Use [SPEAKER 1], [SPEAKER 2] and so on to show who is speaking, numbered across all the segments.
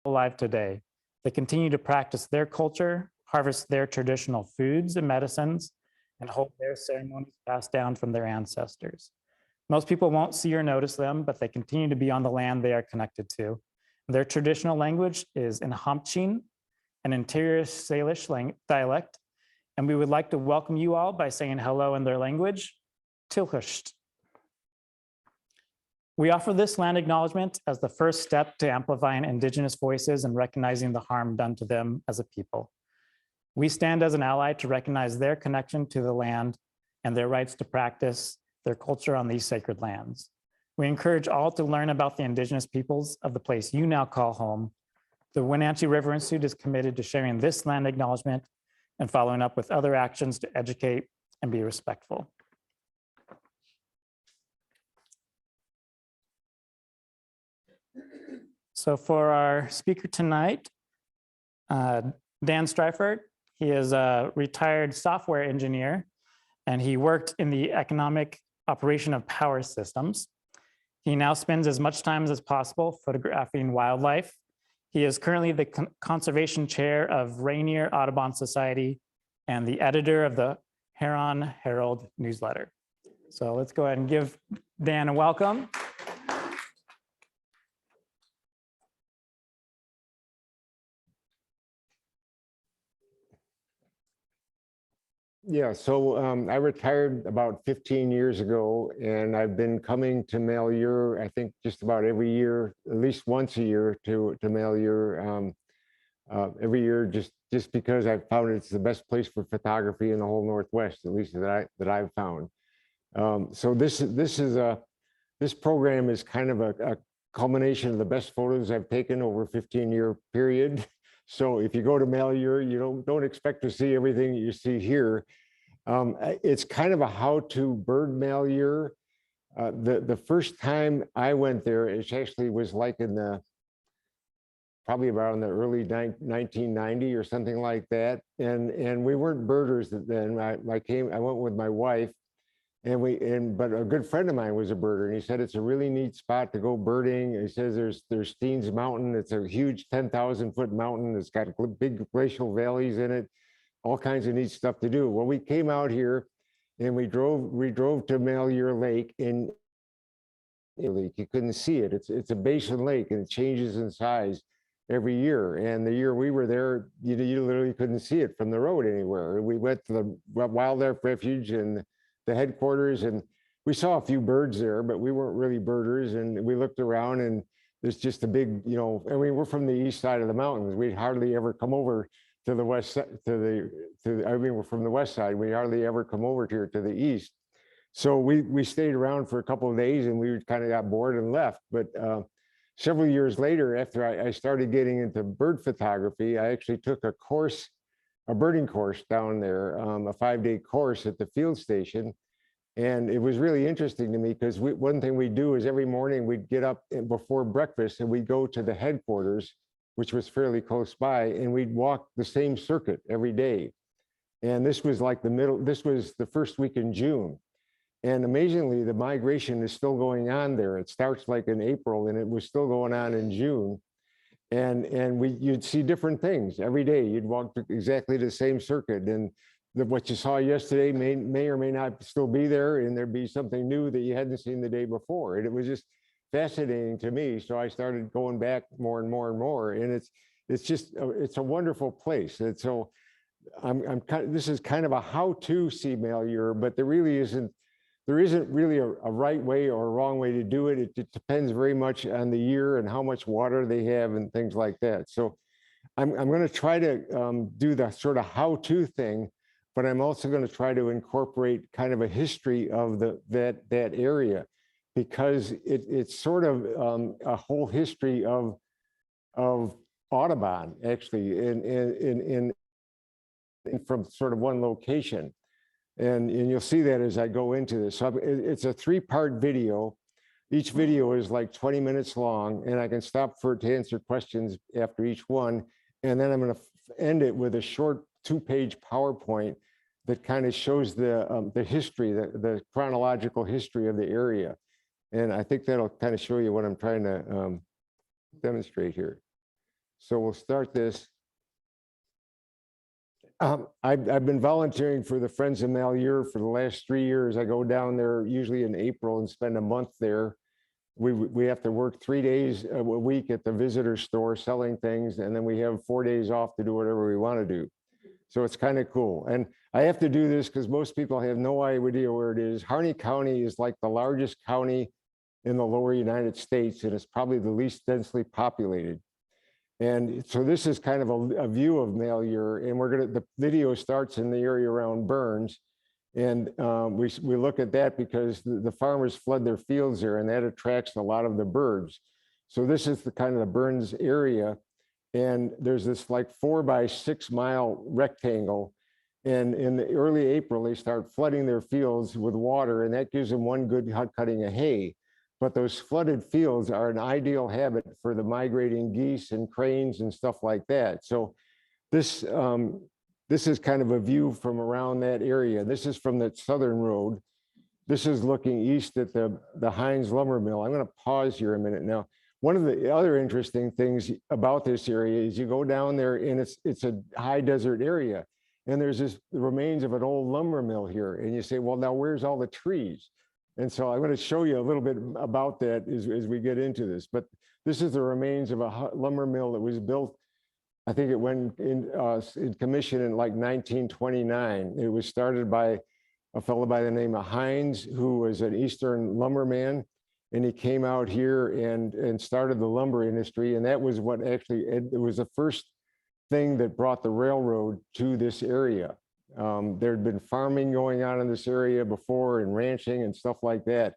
[SPEAKER 1] alive today. They continue to practice their culture, harvest their traditional foods and medicines, and hold their ceremonies passed down from their ancestors. Most people won't see or notice them, but they continue to be on the land they are connected to. Their traditional language is in Hampchin, an interior Salish dialect, and we would like to welcome you all by saying hello in their language, Tilhusht. We offer this land acknowledgement as the first step to amplifying Indigenous voices and recognizing the harm done to them as a people. We stand as an ally to recognize their connection to the land and their rights to practice their culture on these sacred lands. We encourage all to learn about the Indigenous peoples of the place you now call home. The Wenatchee River Institute is committed to sharing this land acknowledgement and following up with other actions to educate and be respectful. So for our speaker tonight, Dan Streiffert, he is a retired software engineer, and he worked in the economic operation of power systems. He now spends as much time as possible photographing wildlife. He is currently the conservation chair of Rainier Audubon Society and the editor of the Huron Herald newsletter. So let's go ahead and give Dan a welcome.
[SPEAKER 2] Yeah, so I retired about 15 years ago, and I've been coming to Malheur, I think just about every year, at least once a year to Malheur, every year just because I found it's the best place for photography in the whole Northwest, at least that I've found. So this program is kind of a culmination of the best photos I've taken over a 15-year period. So if you go to Malheur, you don't expect to see everything you see here. It's kind of a how-to bird Malheur. The first time I went there, it actually was like in probably around the early 1990 or something like that. And we weren't birders then. I went with my wife, but a good friend of mine was a birder, and he said it's a really neat spot to go birding. He says there's Steens Mountain. It's a huge 10,000-foot mountain. It's got big glacial valleys in it, all kinds of neat stuff to do. Well, we came out here and we drove to Malheur Lake, and you couldn't see it. It's a basin lake, and it changes in size every year. And the year we were there, you literally couldn't see it from the road anywhere. We went to the wildlife refuge and the headquarters, and we saw a few birds there, but we weren't really birders. And we looked around, and there's just a big, I mean, we're from the east side of the mountains. We'd hardly ever come over to the west, I mean, we're from the west side. We hardly ever come over here to the east. So we stayed around for a couple of days, and we kind of got bored and left. But several years later, after I started getting into bird photography, I actually took a birding course down there, a 5-day course at the field station. And it was really interesting to me because one thing we do is every morning we'd get up before breakfast and we'd go to the headquarters, which was fairly close by, and we'd walk the same circuit every day. And this was like this was the first week in June. And amazingly, the migration is still going on there. It starts like in April, and it was still going on in June. And you'd see different things every day. You'd walk exactly the same circuit, and what you saw yesterday may or may not still be there, and there'd be something new that you hadn't seen the day before. And it was just fascinating to me. So I started going back more and more and more, and it's a wonderful place. And so this is kind of a how-to see Malheur, but there isn't really a right way or a wrong way to do it. It depends very much on the year and how much water they have and things like that. So I'm going to try to do the sort of how-to thing, but I'm also going to try to incorporate kind of a history of that area, because it's sort of a whole history of Audubon, actually, in from sort of one location. And you'll see that as I go into this. So it's a 3-part video. Each video is like 20 minutes long, and I can stop to answer questions after each one. And then I'm going to end it with a short 2-page PowerPoint that kind of shows the history, the chronological history of the area. And I think that'll kind of show you what I'm trying to demonstrate here. So we'll start this. I've been volunteering for the Friends of Malheur for the last 3 years. I go down there usually in April and spend a month there. We have to work 3 days a week at the visitor store selling things, and then we have 4 days off to do whatever we want to do. So it's kind of cool. And I have to do this because most people have no idea where it is. Harney County is like the largest county in the lower United States, and it's probably the least densely populated. And so this is kind of a view of Malheur, and the video starts in the area around Burns. And we look at that because the farmers flood their fields there, and that attracts a lot of the birds. So this is the kind of the Burns area. And there's this like 4 by 6 mile rectangle. And in the early April, they start flooding their fields with water, and that gives them one good cutting of hay. But those flooded fields are an ideal habitat for the migrating geese and cranes and stuff like that. So this is kind of a view from around that area. This is from the southern road. This is looking east at the Heinz lumber mill. I'm going to pause here a minute now. One of the other interesting things about this area is you go down there and it's a high desert area. And there's the remains of an old lumber mill here. And you say, well, now where's all the trees? And so I'm going to show you a little bit about that as we get into this. But this is the remains of a lumber mill that was built, I think it went in commission in like 1929. It was started by a fellow by the name of Heinz, who was an Eastern lumberman. And he came out here and started the lumber industry. And that was what actually, it was the first thing that brought the railroad to this area. There had been farming going on in this area before and ranching and stuff like that.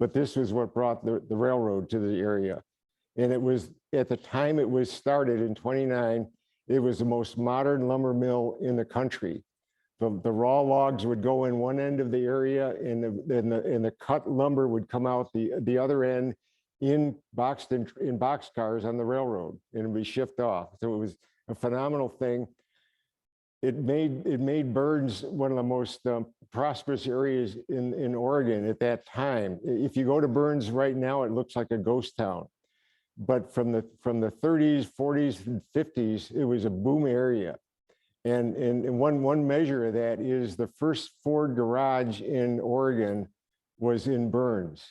[SPEAKER 2] But this was what brought the railroad to the area. And it was, at the time it was started in 29, it was the most modern lumber mill in the country. The raw logs would go in one end of the area, and the cut lumber would come out the other end in boxcars on the railroad, and it'd be shipped off. So it was a phenomenal thing. It made Burns one of the most prosperous areas in Oregon at that time. If you go to Burns right now, it looks like a ghost town. But from the 30s, 40s, and 50s, it was a boom area. And one measure of that is the first Ford garage in Oregon was in Burns.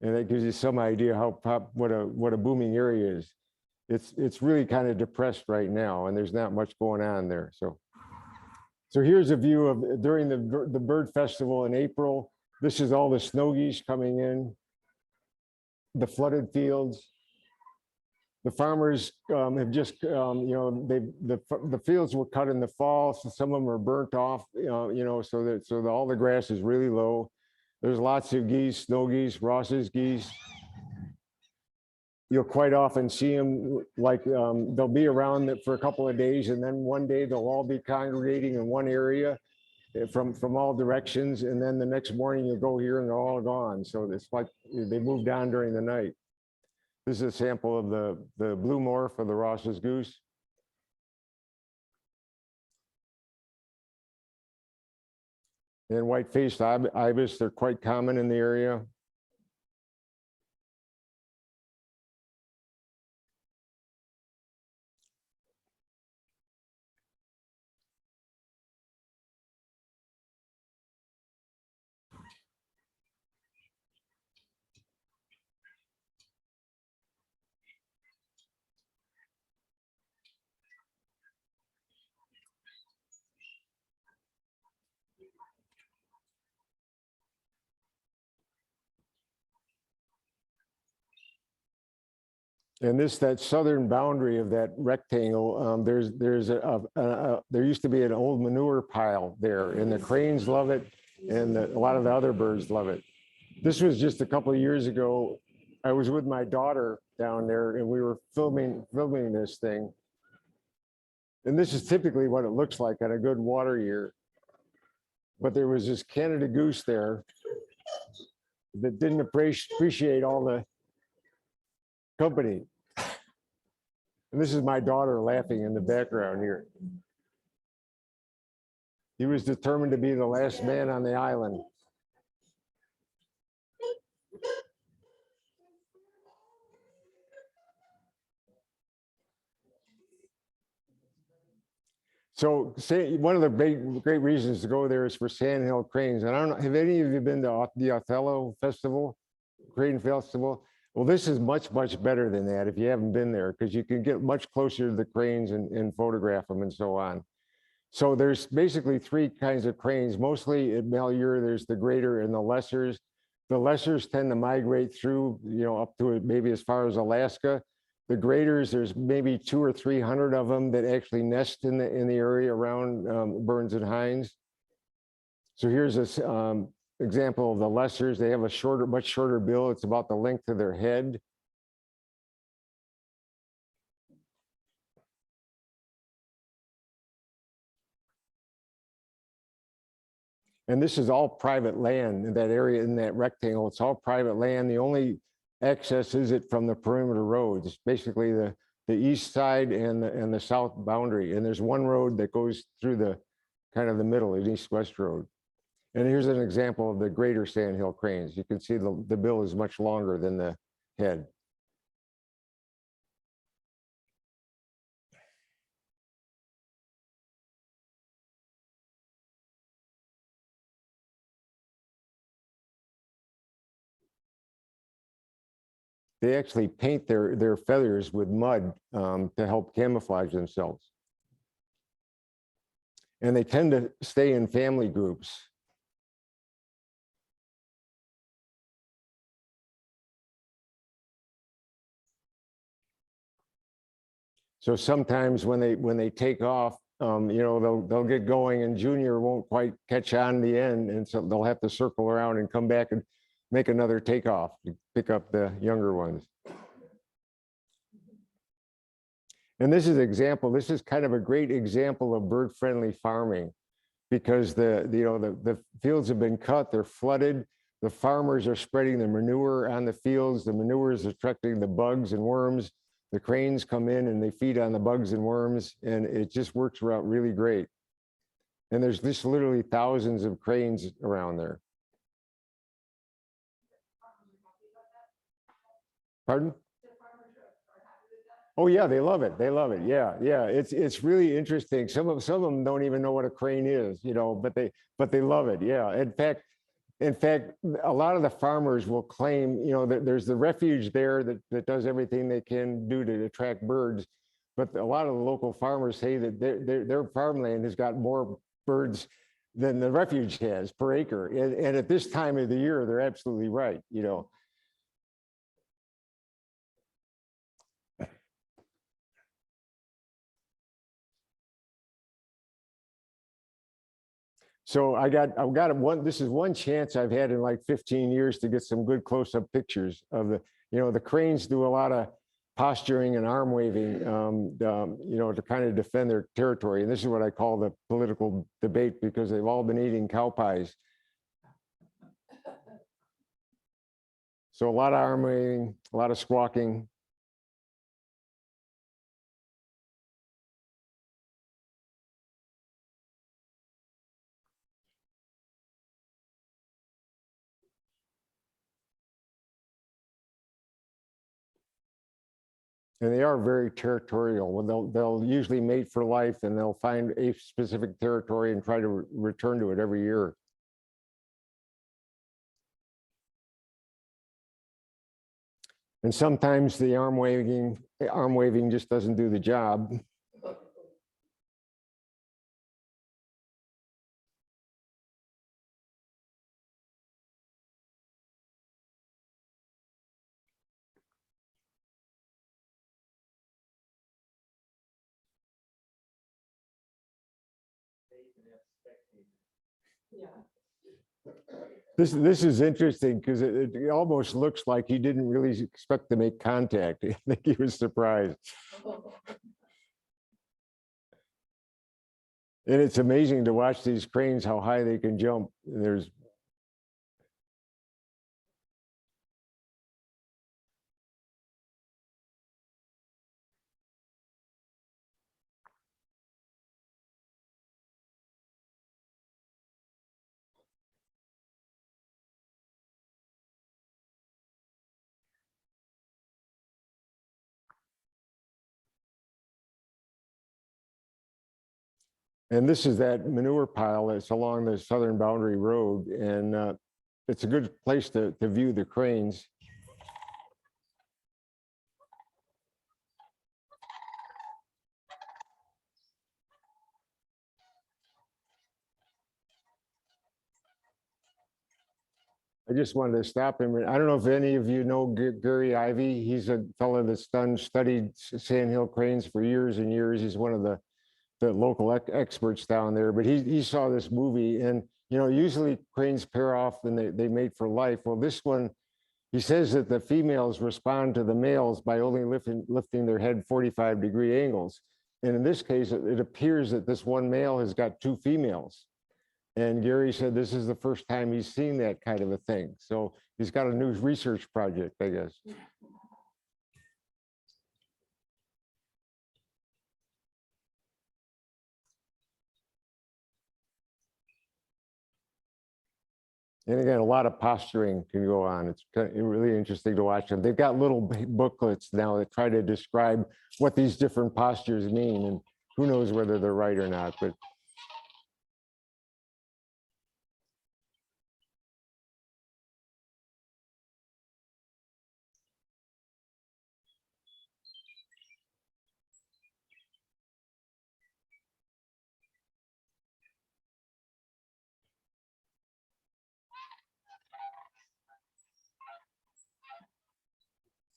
[SPEAKER 2] And that gives you some idea what a booming area is. It's really kind of depressed right now, and there's not much going on there. So here's a view of during the bird festival in April. This is all the snow geese coming in, the flooded fields. The farmers have just, the fields were cut in the fall, so some of them are burnt off, so all the grass is really low. There's lots of geese, snow geese, Ross's geese. You'll quite often see them like they'll be around for a couple of days, and then one day they'll all be congregating in one area from all directions, and then the next morning you'll go here and they're all gone. So it's like they moved on during the night. This is a sample of the blue morph of the Ross's goose. And white-faced ibis, they're quite common in the area. And that southern boundary of that rectangle, there used to be an old manure pile there, and the cranes love it, and a lot of the other birds love it. This was just a couple of years ago. I was with my daughter down there, and we were filming this thing. And this is typically what it looks like on a good water year. But there was this Canada goose there that didn't appreciate all the company. And this is my daughter laughing in the background here. He was determined to be the last man on the island. So one of the great reasons to go there is for sandhill cranes. And I don't know, have any of you been to the Othello Festival, Crane Festival? Well, this is much, much better than that if you haven't been there, because you can get much closer to the cranes and photograph them and so on. So there's basically three kinds of cranes. Mostly at Malheur, there's the greater and the lessers. The lessers tend to migrate through, up to maybe as far as Alaska. The graders, there's maybe 200 or 300 of them that actually nest in the area around Burns and Hines. So here's this example of the lessers. They have a much shorter bill. It's about the length of their head. And this is all private land in that area, in that rectangle. It's all private land. The only access is it from the perimeter roads, basically the east side and the south boundary. And there's one road that goes through the kind of the middle, an east-west road. And here's an example of the greater sandhill cranes. You can see the bill is much longer than the head. They actually paint their feathers with mud to help camouflage themselves. And they tend to stay in family groups. So sometimes when they take off, they'll get going and Junior won't quite catch on in the end. And so they'll have to circle around and come back and make another takeoff to pick up the younger ones. And this is an example. This is kind of a great example of bird-friendly farming, because the fields have been cut, they're flooded. The farmers are spreading the manure on the fields. The manure is attracting the bugs and worms. The cranes come in and they feed on the bugs and worms, and it just works out really great. And there's just literally thousands of cranes around there. Pardon? Oh yeah, they love it. They love it. Yeah, yeah. It's really interesting. Some of them don't even know what a crane is, but they love it. Yeah. In fact, a lot of the farmers will claim, that there's the refuge there that does everything they can do to attract birds. But a lot of the local farmers say that their farmland has got more birds than the refuge has per acre. And at this time of the year, they're absolutely right, So this is one chance I've had in like 15 years to get some good close-up pictures of the cranes do a lot of posturing and arm waving, to kind of defend their territory. And this is what I call the political debate, because they've all been eating cow pies. So a lot of arm waving, a lot of squawking. And they are very territorial. They'll usually mate for life, and they'll find a specific territory and try to return to it every year. And sometimes the arm waving just doesn't do the job. This is interesting, because it almost looks like he didn't really expect to make contact. I think he was surprised. And it's amazing to watch these cranes, how high they can jump. There's And this is that manure pile that's along the southern boundary road. And it's a good place to view the cranes. I just wanted to stop him. I don't know if any of you know Gary Ivey. He's a fellow that's studied sandhill cranes for years and years. He's one of the local experts down there, but he saw this movie. And, you know, usually cranes pair off and they mate for life. Well, this one, he says that the females respond to the males by only lifting their head 45-degree angles. And in this case, it appears that this one male has got two females. And Gary said this is the first time he's seen that kind of a thing. So he's got a new research project, I guess. And again, a lot of posturing can go on. It's really interesting to watch them. They've got little booklets now that try to describe what these different postures mean. And who knows whether they're right or not. But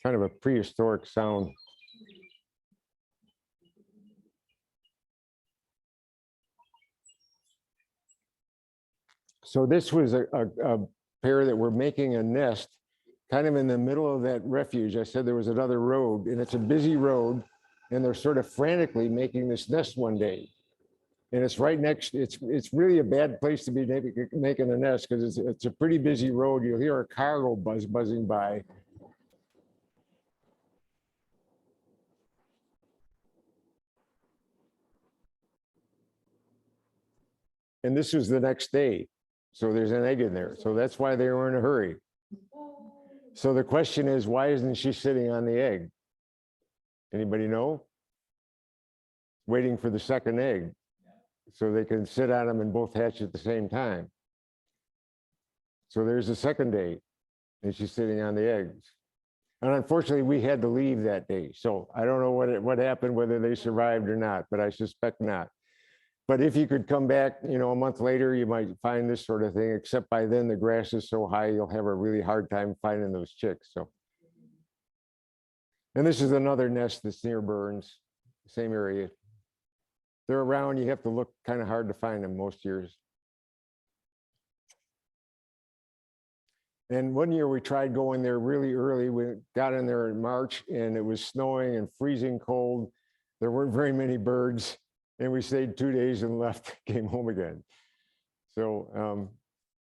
[SPEAKER 2] kind of a prehistoric sound. So this was a pair that were making a nest kind of in the middle of that refuge. I said there was another road, and it's a busy road, and they're sort of frantically making this nest one day. And it's right next, it's really a bad place to be making a nest because it's a pretty busy road. You'll hear a car go buzzing by. And this was the next day. So there's an egg in there. So that's why they were in a hurry. So the question is, why isn't she sitting on the egg? Anybody know? Waiting for the second egg so they can sit on them and both hatch at the same time. So there's the second day and she's sitting on the eggs. And unfortunately, we had to leave that day. So I don't know what happened, whether they survived or not, but I suspect not. But if you could come back, you know, a month later, you might find this sort of thing, except by then the grass is so high, you'll have a really hard time finding those chicks. So, and this is another nest that's near Burns, same area. They're around, you have to look kind of hard to find them most years. And one year we tried going there really early. We got in there in March and it was snowing and freezing cold. There weren't very many birds. And we stayed 2 days and left, came home again. So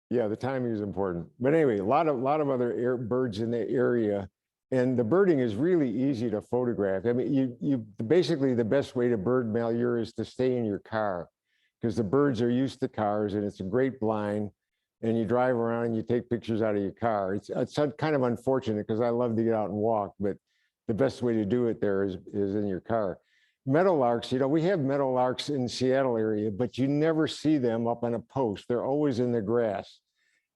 [SPEAKER 2] yeah, the timing is important. But anyway, a lot of other birds in the area. And the birding is really easy to photograph. I mean, basically the best way to bird Malheur is to stay in your car because the birds are used to cars and it's a great blind. And you drive around and you take pictures out of your car. It's kind of unfortunate because I love to get out and walk, but the best way to do it there is in your car. Meadowlarks, you know, we have meadowlarks in the Seattle area, but you never see them up on a post. They're always in the grass.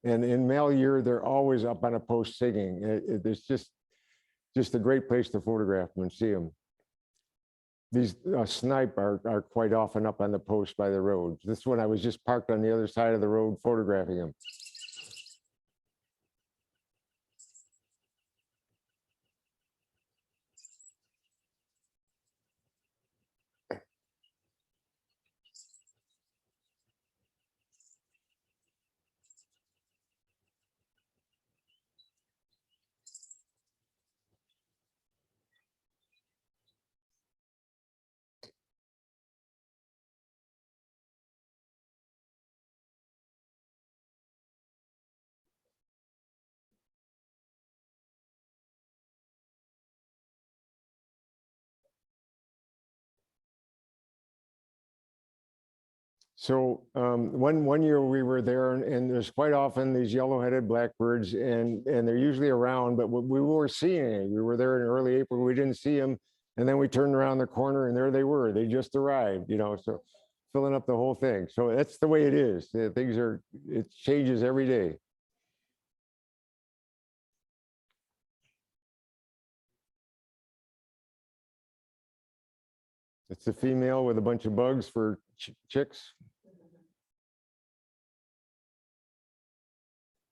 [SPEAKER 2] And in Malheur, they're always up on a post singing. It's just a great place to photograph them and see them. These snipe are quite often up on the post by the road. This one, I was just parked on the other side of the road photographing them. So one year we were there, and there's quite often these yellow-headed blackbirds, and they're usually around, but we weren't seeing any. We were there in early April, we didn't see them, and then we turned around the corner, and there they were. They just arrived, you know. So filling up the whole thing. So that's the way it is. Things are, it changes every day. It's the female with a bunch of bugs for chicks.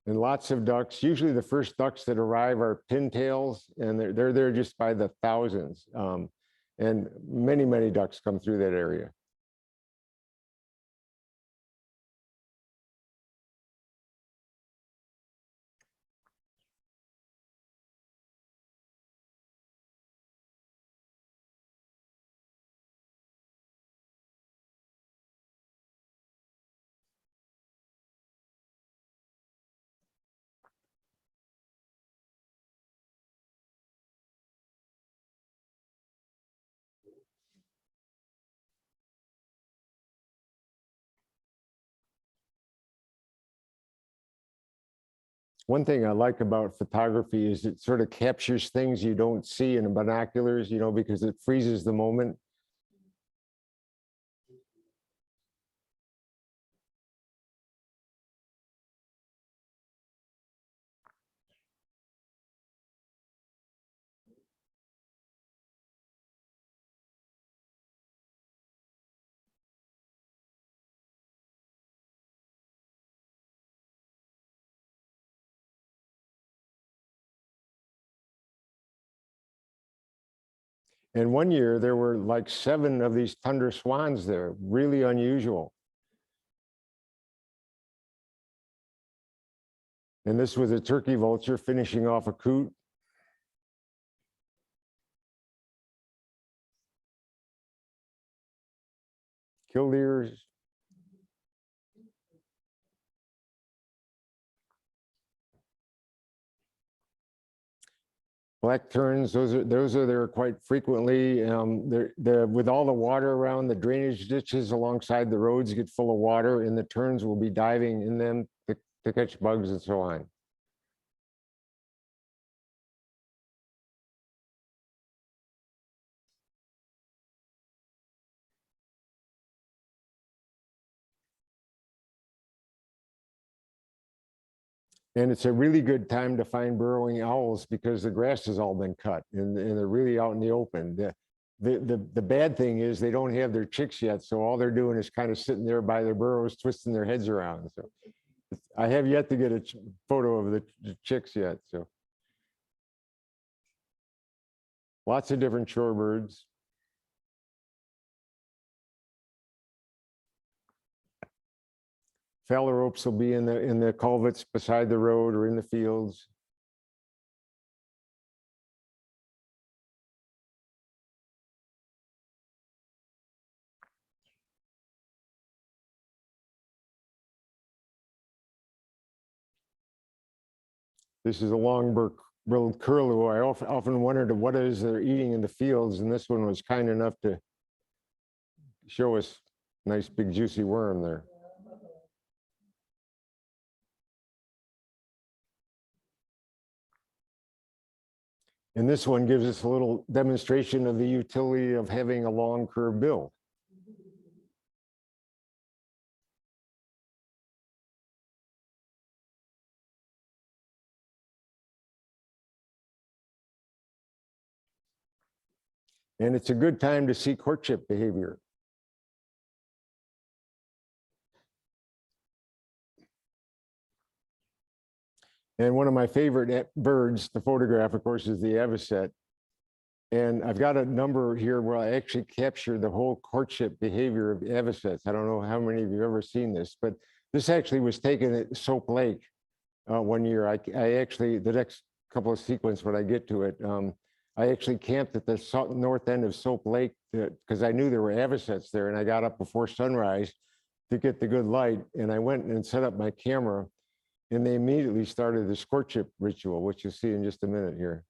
[SPEAKER 2] And lots of ducks. Usually the first ducks that arrive are pintails, and they're there just by the thousands. And many, many ducks come through that area. One thing I like about photography is it sort of captures things you don't see in binoculars, you know, because it freezes the moment. And one year there were like 7 of these tundra swans there, really unusual. And this was a turkey vulture finishing off a coot. Killdeers. Black terns, those are there quite frequently. With all the water around, the drainage ditches alongside the roads get full of water, and the terns will be diving in them to catch bugs and so on. And it's a really good time to find burrowing owls because the grass has all been cut and they're really out in the open. The bad thing is they don't have their chicks yet. So all they're doing is kind of sitting there by their burrows, twisting their heads around. So I have yet to get a photo of the chicks yet. So lots of different shorebirds. Phalaropes will be in the culverts beside the road or in the fields. This is a long-billed curlew. I often wondered what it is they're eating in the fields, and this one was kind enough to show us a nice big juicy worm there. And this one gives us a little demonstration of the utility of having a long curved bill. And it's a good time to see courtship behavior. And one of my favorite birds to photograph, of course, is the avocet. And I've got a number here where I actually capture the whole courtship behavior of avocets. I don't know how many of you have ever seen this, but this actually was taken at Soap Lake one year. I actually, the next couple of sequences when I get to it, I actually camped at the north end of Soap Lake because I knew there were avocets there, and I got up before sunrise to get the good light. And I went and set up my camera, and they immediately started this courtship ritual, which you'll see in just a minute here.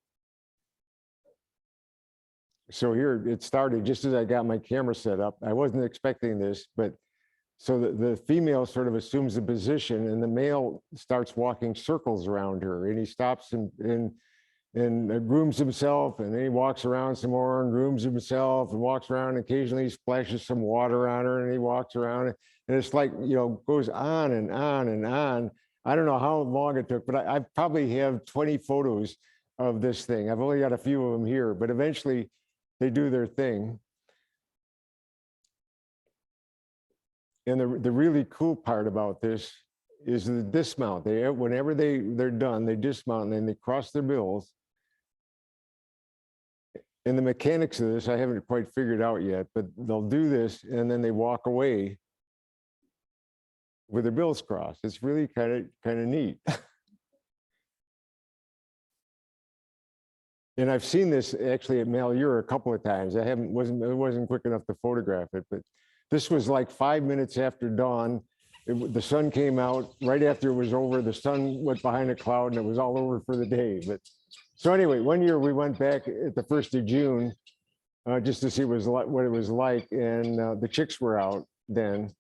[SPEAKER 2] So here it started just as I got my camera set up. I wasn't expecting this, but so the female sort of assumes the position and the male starts walking circles around her, and he stops and and grooms himself, and then he walks around some more and grooms himself and walks around, and occasionally he splashes some water on her and he walks around, and it's like, you know, goes on and on and on. I don't know how long it took, but I probably have 20 photos of this thing. I've only got a few of them here, but eventually they do their thing. And the really cool part about this is the dismount. Whenever they're done, they dismount and then they cross their bills. And the mechanics of this, I haven't quite figured out yet, but they'll do this and then they walk away with their bills crossed. It's really kind of neat. And I've seen this actually at Malheur a couple of times. I wasn't quick enough to photograph it, but this was like 5 minutes after dawn. The sun came out right after it was over. The sun went behind a cloud and it was all over for the day. But so anyway, one year we went back at the 1st of June just to see what it was like, and the chicks were out then.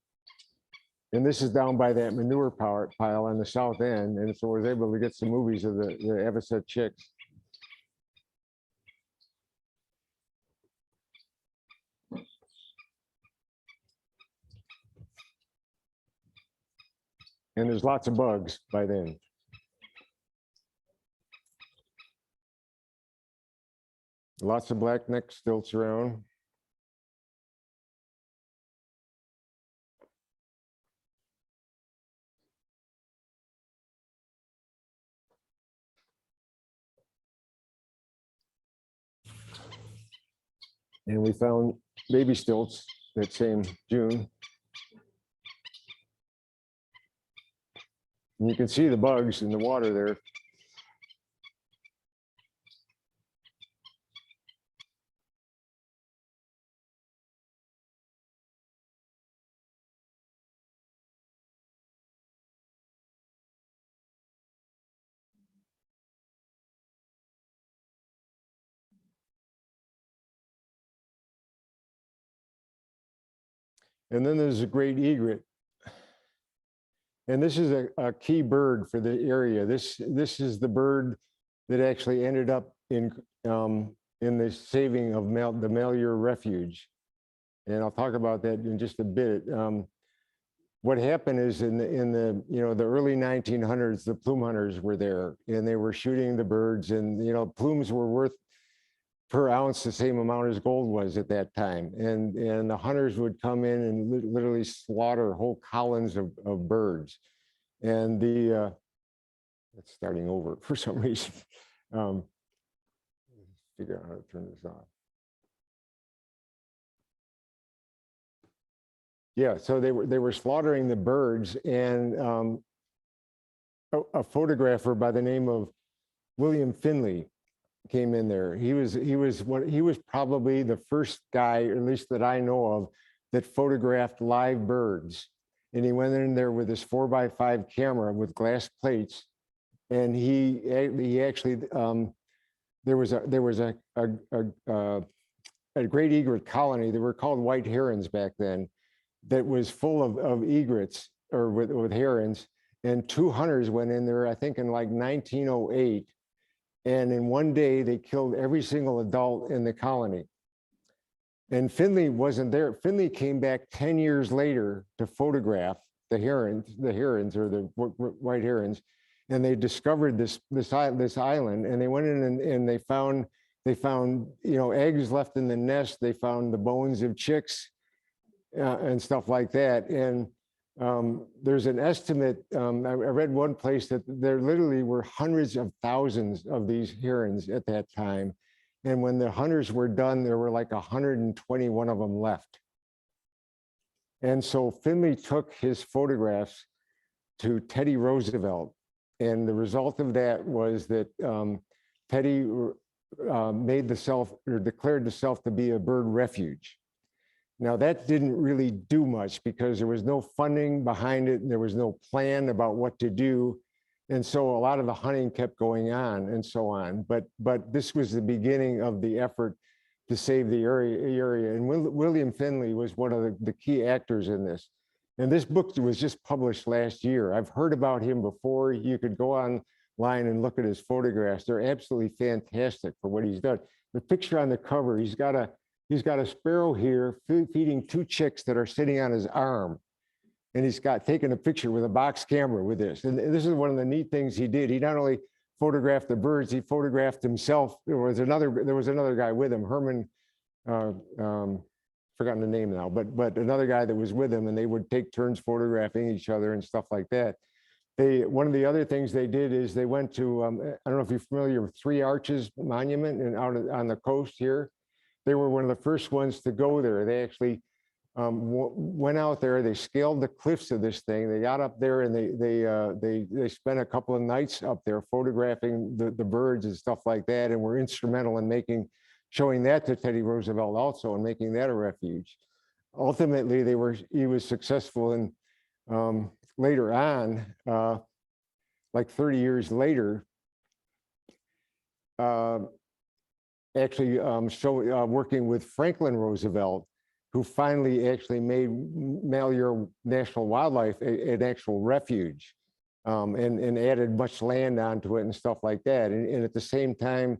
[SPEAKER 2] And this is down by that manure pile on the south end, and so I was able to get some movies of the Avocet chicks. And there's lots of bugs by then. Lots of blackneck stilts around. And we found baby stilts that same June. And you can see the bugs in the water there. And then there's a great egret. And this is a key bird for the area. This is the bird that actually ended up in the saving of the Malheur Refuge. And I'll talk about that in just a bit. What happened is in the early 1900s, the plume hunters were there and they were shooting the birds, and plumes were worth per ounce the same amount as gold was at that time. And the hunters would come in and literally slaughter whole colonies of birds. And it's starting over for some reason. Figure out how to turn this off. Yeah, so they were slaughtering the birds, and a photographer by the name of William Finley came in there. He was probably the first guy, or at least that I know of, that photographed live birds. And he went in there with his 4x5 camera with glass plates, and he actually there was a great egret colony. They were called white herons back then, that was full of egrets, or with herons. And 2 hunters went in there, I think in like 1908. And in one day, they killed every single adult in the colony. And Finley wasn't there. Finley came back 10 years later to photograph the herons or the white herons. And they discovered this island, and they went in and they found eggs left in the nest. They found the bones of chicks and stuff like that. And there's an estimate, I read one place that there literally were hundreds of thousands of these herons at that time. And when the hunters were done, there were like 121 of them left. And so Finley took his photographs to Teddy Roosevelt. And the result of that was that Teddy declared the self to be a bird refuge. Now, that didn't really do much because there was no funding behind it, and there was no plan about what to do. And so a lot of the hunting kept going on and so on. But this was the beginning of the effort to save the area. And William Finley was one of the key actors in this. And this book was just published last year. I've heard about him before. You could go online online and look at his photographs. They're absolutely fantastic for what he's done. The picture on the cover, he's got a sparrow here feeding two chicks that are sitting on his arm. And he's taken a picture with a box camera with this. And this is one of the neat things he did. He not only photographed the birds, he photographed himself. There was another guy with him, Herman, forgotten the name now, but another guy that was with him, and they would take turns photographing each other and stuff like that. One of the other things they did is they went to, I don't know if you're familiar with Three Arches Monument and out on the coast here. They were one of the first ones to go there. They actually went out there, they scaled the cliffs of this thing. They got up there and they spent a couple of nights up there photographing the birds and stuff like that, and were instrumental in showing that to Teddy Roosevelt also and making that a refuge. Ultimately, he was successful in later on, like 30 years later, actually working with Franklin Roosevelt, who finally actually made Malheur National Wildlife an actual refuge, and added much land onto it and stuff like that. And at the same time,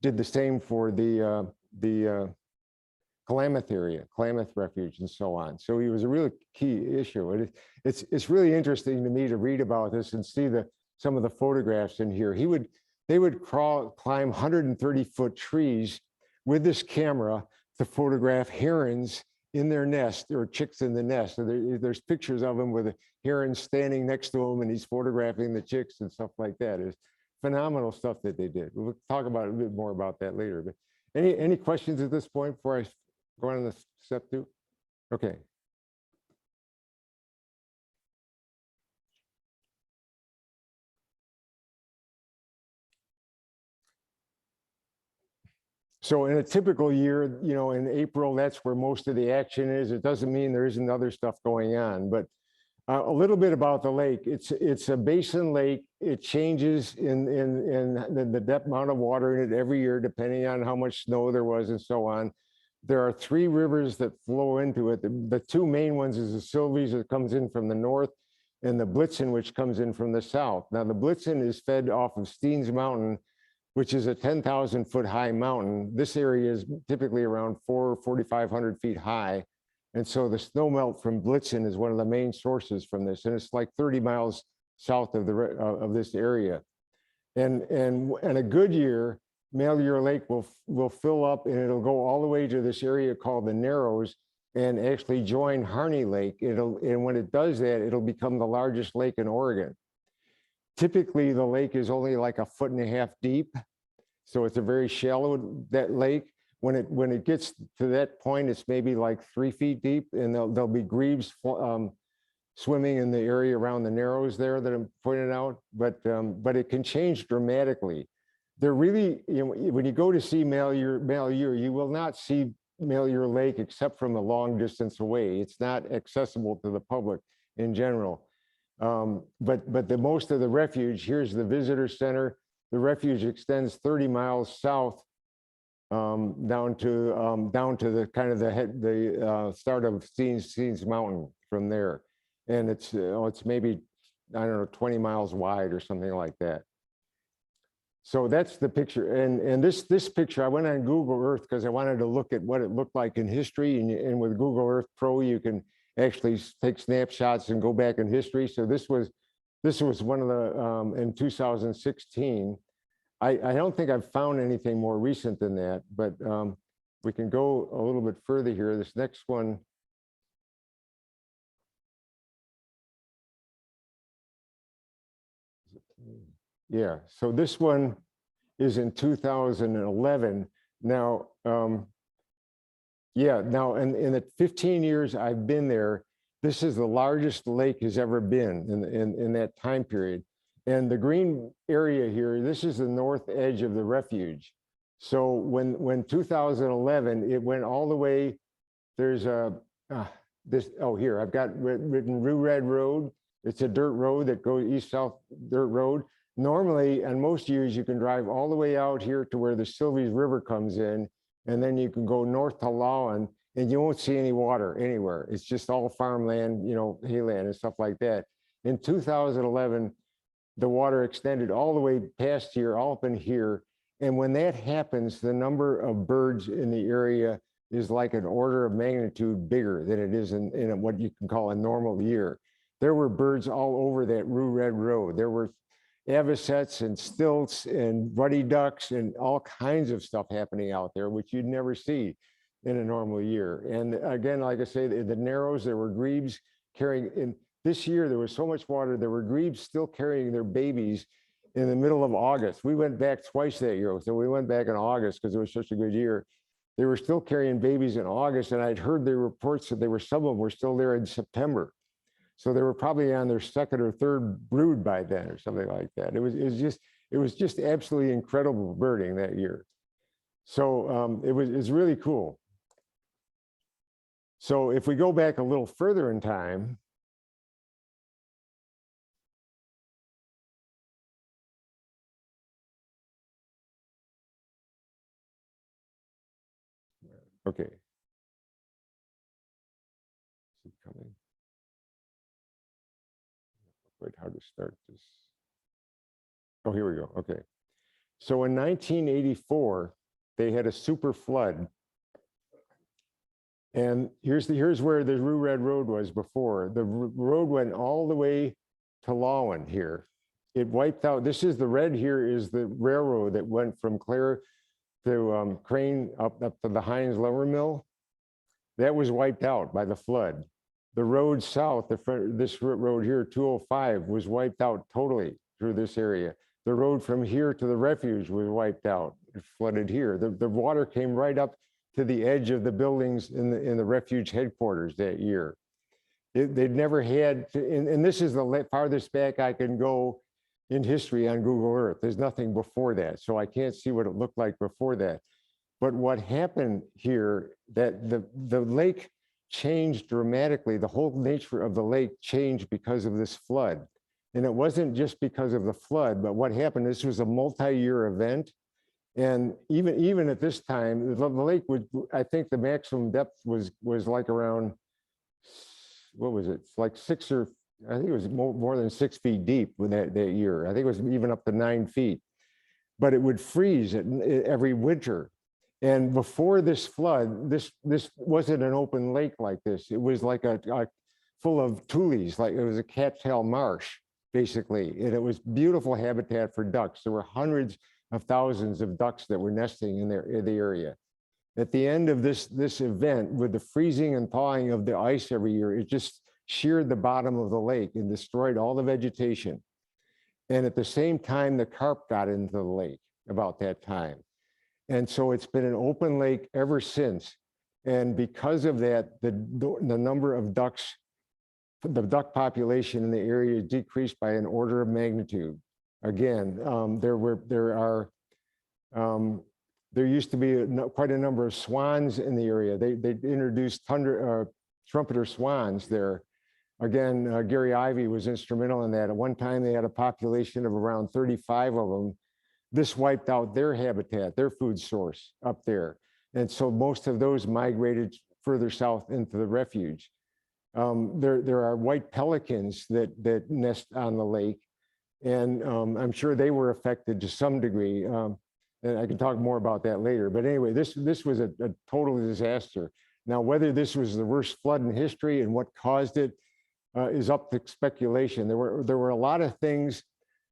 [SPEAKER 2] did the same for the Klamath area, Klamath Refuge, and so on. So he was a really key issue. It's really interesting to me to read about this and see some of the photographs in here. They would climb 130-foot trees with this camera to photograph herons in their nest, or chicks in the nest. So there's pictures of him with a heron standing next to him, and he's photographing the chicks and stuff like that. It's phenomenal stuff that they did. We'll talk about a bit more about that later. But any questions at this point before I go on to step 2? Okay. So in a typical year, in April, that's where most of the action is. It doesn't mean there isn't other stuff going on, but a little bit about the lake. It's a basin lake. It changes in the depth amount of water in it every year, depending on how much snow there was and so on. There are 3 rivers that flow into it. The 2 main ones is the Sylvies that comes in from the north, and the Blitzen, which comes in from the south. Now, the Blitzen is fed off of Steens Mountain, which is a 10,000-foot high mountain. This area is typically around 4,500 feet high. And so the snow melt from Blitzen is one of the main sources from this. And it's like 30 miles south of this area. And a good year, Malheur Lake will fill up, and it'll go all the way to this area called the Narrows and actually join Harney Lake. And when it does that, it'll become the largest lake in Oregon. Typically, the lake is only like 1.5 feet deep, so it's a very shallow lake. When it gets to that point, it's maybe like 3 feet deep, and there'll be grebes swimming in the area around the Narrows there that I'm pointing out. But it can change dramatically. They're really, when you go to see Malheur, you will not see Malheur Lake except from a long distance away. It's not accessible to the public in general. But most of the refuge, here's the visitor center. The refuge extends 30 miles south down to the kind of the start of Steens Mountain from there. And it's maybe, I don't know, 20 miles wide or something like that. So that's the picture. And this picture, I went on Google Earth because I wanted to look at what it looked like in history. And with Google Earth Pro, you can actually take snapshots and go back in history. So this was one of the, in 2016. I don't think I've found anything more recent than that, but we can go a little bit further here. This next one. Yeah, so this one is in 2011. Now, yeah, now in the 15 years I've been there, this is the largest the lake has ever been in that time period. And the green area here, this is the north edge of the refuge. So when 2011, it went all the way, there's here, I've got written Rue Red Road. It's a dirt road that goes east-south dirt road. Normally, on most years, you can drive all the way out here to where the Sylvies River comes in, and then you can go north to Lowen, and you won't see any water anywhere. It's just all farmland, hayland and stuff like that. In 2011, the water extended all the way past here, all up in here. And when that happens, the number of birds in the area is like an order of magnitude bigger than it is in what you can call a normal year. There were birds all over that Rue Red Road. There were avocets and stilts and ruddy ducks and all kinds of stuff happening out there, which you'd never see in a normal year. And again, like I say, the narrows, there were grebes carrying in. This year, there was so much water, there were grebes still carrying their babies in the middle of August. We went back twice that year. So we went back in August because it was such a good year. They were still carrying babies in August, and I'd heard the reports that some of them were still there in September. So they were probably on their second or third brood by then or something like that. It was just absolutely incredible birding that year. So it's really cool. So if we go back a little further in time, okay. Is it coming? Wait, how to start this? Oh, here we go. Okay. So in 1984, they had a super flood. And here's where the Rue Red Road was before. The road went all the way to Lawan here. It wiped out, this is the red here is the railroad that went from Clare to Crane up to the Heinz lumber mill. That was wiped out by the flood. The road south, this road here, 205, was wiped out totally through this area. The road from here to the refuge was wiped out. It flooded here. The water came right up to the edge of the buildings in the refuge headquarters that year. They'd never had, and this is the farthest back I can go in history on Google Earth. There's nothing before that, so I can't see what it looked like before that. But what happened here, that the lake changed dramatically. The whole nature of the lake changed because of this flood. And it wasn't just because of the flood, but what happened, this was a multi-year event. And even at this time, the lake would, I think the maximum depth was like around, what was it? Like I think it was more than 6 feet deep with that year. I think it was even up to 9 feet. But it would freeze every winter. And before this flood, this wasn't an open lake like this. It was like a full of tules, like it was a cattail marsh, basically. And it was beautiful habitat for ducks. There were hundreds of thousands of ducks that were nesting in the area. At the end of this event, with the freezing and thawing of the ice every year, it just sheared the bottom of the lake and destroyed all the vegetation. And at the same time, the carp got into the lake about that time. And so it's been an open lake ever since. And because of that, the number of ducks, the duck population in the area decreased by an order of magnitude. Again, there used to be quite a number of swans in the area. They introduced trumpeter swans there. Again, Gary Ivey was instrumental in that. At one time, they had a population of around 35 of them. This wiped out their habitat, their food source up there. And so most of those migrated further south into the refuge. There are white pelicans that nest on the lake. And I'm sure they were affected to some degree. And I can talk more about that later. But anyway, this was a total disaster. Now, whether this was the worst flood in history and what caused it is up to speculation. There were a lot of things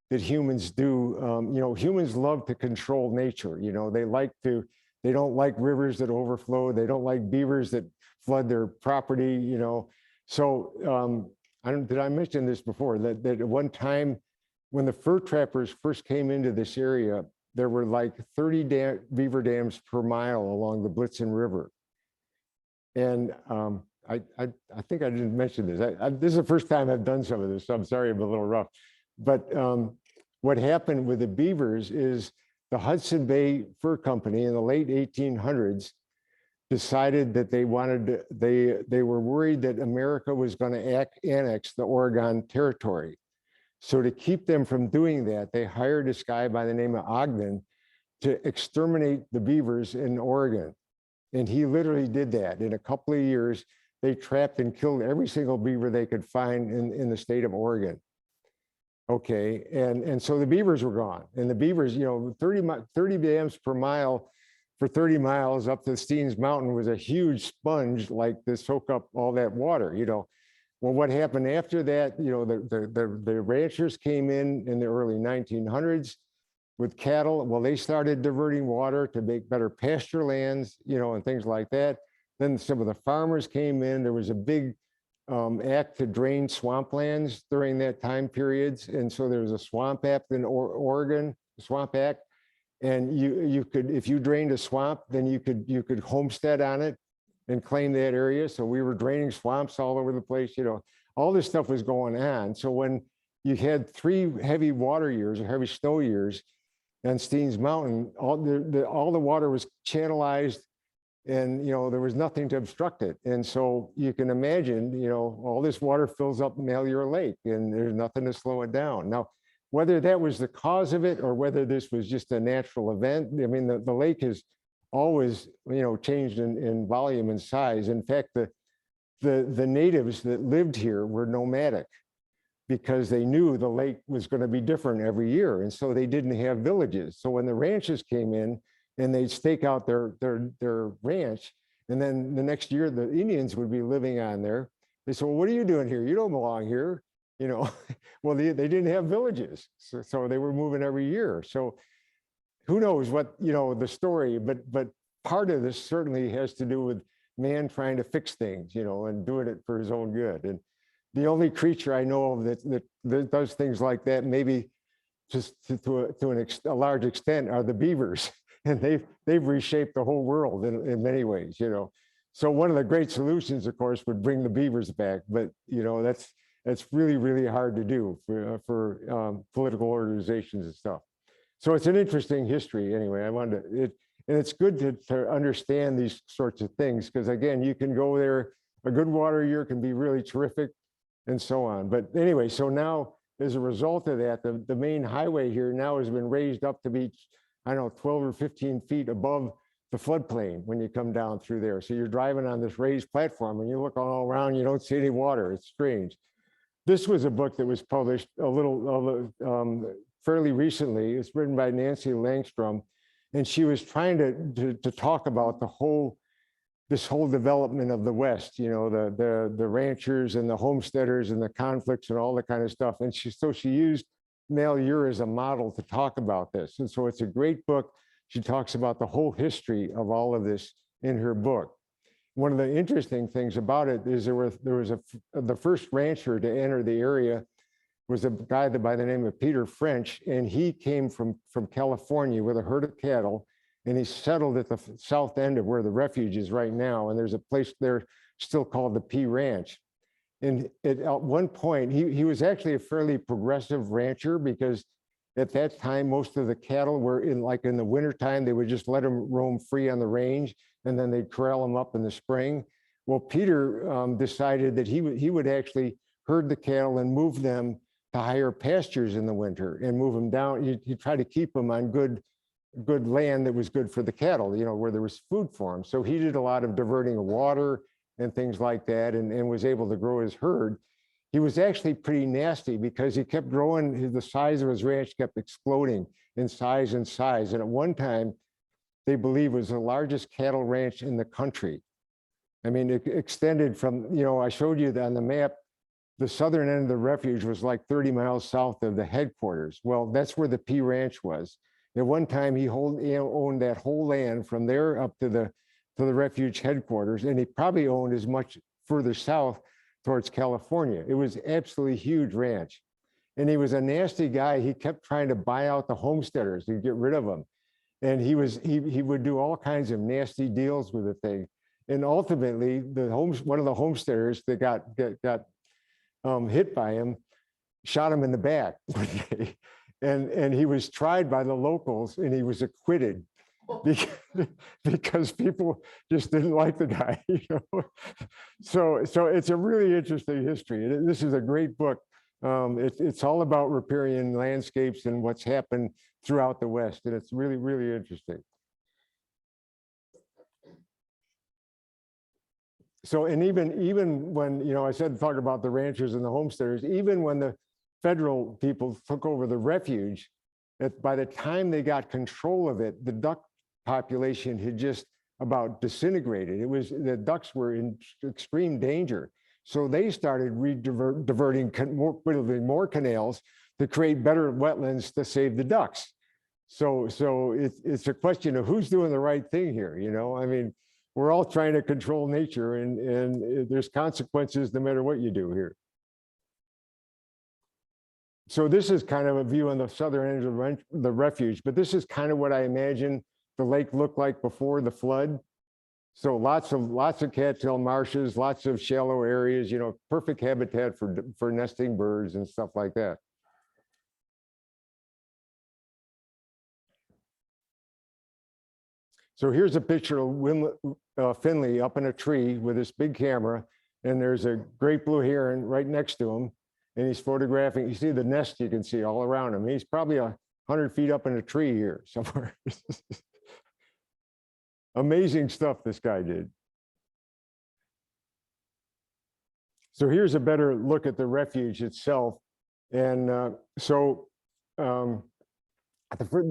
[SPEAKER 2] that humans do. Humans love to control nature. They don't like rivers that overflow. They don't like beavers that flood their property. So did I mention this before? That at one time, when the fur trappers first came into this area, there were like 30 beaver dams per mile along the Blitzen River. And I think I didn't mention this. This is the first time I've done some of this, so I'm sorry I'm a little rough. But what happened with the beavers is the Hudson Bay Fur Company in the late 1800s decided that they were worried that America was going to annex the Oregon Territory. So to keep them from doing that, they hired this guy by the name of Ogden to exterminate the beavers in Oregon. And he literally did that. In a couple of years, they trapped and killed every single beaver they could find in the state of Oregon. Okay, and so the beavers were gone, and the beavers, 30 dams per mile for 30 miles up to Steens Mountain was a huge sponge like to soak up all that water. Well, what happened after that, the ranchers came in the early 1900s with cattle. Well, they started diverting water to make better pasture lands, and things like that. Then some of the farmers came in. There was a big act to drain swamplands during that time periods. And so there was a Swamp Act in Oregon, Swamp Act. And you could, if you drained a swamp, then you could homestead on it and claim that area. So we were draining swamps all over the place. All this stuff was going on. So when you had 3 heavy water years or heavy snow years on Steens Mountain, all the water was channelized, and there was nothing to obstruct it. And so you can imagine, all this water fills up Malheur Lake, and there's nothing to slow it down. Now, whether that was the cause of it or whether this was just a natural event, I mean, the lake has always, changed in volume and size. In fact, the natives that lived here were nomadic because they knew the lake was going to be different every year. And so they didn't have villages. So when the ranches came in, and they'd stake out their ranch, and then the next year the Indians would be living on there. They said, well, what are you doing here? You don't belong here. Well, they didn't have villages, so they were moving every year. So who knows what, the story, but part of this certainly has to do with man trying to fix things, and doing it for his own good. And the only creature I know of that does things like that, maybe just to a large extent, are the beavers. And they've reshaped the whole world in many ways, So one of the great solutions, of course, would bring the beavers back, but that's really, really hard to do for political organizations and stuff. So it's an interesting history anyway. And it's good to understand these sorts of things, because again, you can go there, a good water year can be really terrific and so on. But anyway, so now as a result of that, the main highway here now has been raised up to be, I don't know, 12 or 15 feet above the floodplain when you come down through there. So you're driving on this raised platform and you look all around, you don't see any water. It's strange. This was a book that was published fairly recently. It's written by Nancy Langstrom, and she was trying to talk about this whole development of the West, the ranchers and the homesteaders and the conflicts and all that kind of stuff. And she used Malheur as a model to talk about this. And so it's a great book. She talks about the whole history of all of this in her book. One of the interesting things about it is the first rancher to enter the area was a guy by the name of Peter French, and he came from California with a herd of cattle, and he settled at the south end of where the Refuge is right now. And there's a place there still called the P Ranch. And at one point, he was actually a fairly progressive rancher, because at that time, most of the cattle were in the wintertime, they would just let them roam free on the range, and then they'd corral them up in the spring. Well, Peter decided that he would actually herd the cattle and move them to higher pastures in the winter and move them down. He'd try to keep them on good land that was good for the cattle, where there was food for them. So he did a lot of diverting of water and things like that, and was able to grow his herd. He was actually pretty nasty because he kept growing, the size of his ranch kept exploding in size and size. And at one time, they believe it was the largest cattle ranch in the country. I mean, it extended from, I showed you on the map, the southern end of the Refuge was like 30 miles south of the headquarters. Well, that's where the P Ranch was. At one time, he owned that whole land from there up to the Refuge headquarters, and he probably owned as much further south towards California. It was absolutely huge ranch. And he was a nasty guy. He kept trying to buy out the homesteaders to get rid of them. And he would do all kinds of nasty deals with the thing. And ultimately, one of the homesteaders that got hit by him shot him in the back. And he was tried by the locals, and he was acquitted because people just didn't like the guy. So it's a really interesting history. This is a great book. It's all about riparian landscapes and what's happened throughout the West, and it's really, really interesting. So, and even when, I said, talk about the ranchers and the homesteaders, even when federal people took over the refuge, by the time they got control of it, the duck population had just about disintegrated. The ducks were in extreme danger. So they started diverting more canals to create better wetlands to save the ducks. So it's a question of who's doing the right thing here. You know, I mean, we're all trying to control nature, and there's consequences no matter what you do here. So this is kind of a view on the southern end of the refuge, but this is kind of what I imagine the lake looked like before the flood. So lots of cattail marshes, lots of shallow areas, you know, perfect habitat for nesting birds and stuff like that. So here's a picture of Finley up in a tree with this big camera, and there's a great blue heron right next to him, and he's photographing. You see the nest you can see all around him. He's probably 100 feet up in a tree here somewhere. Amazing stuff this guy did. So here's a better look at the refuge itself. And the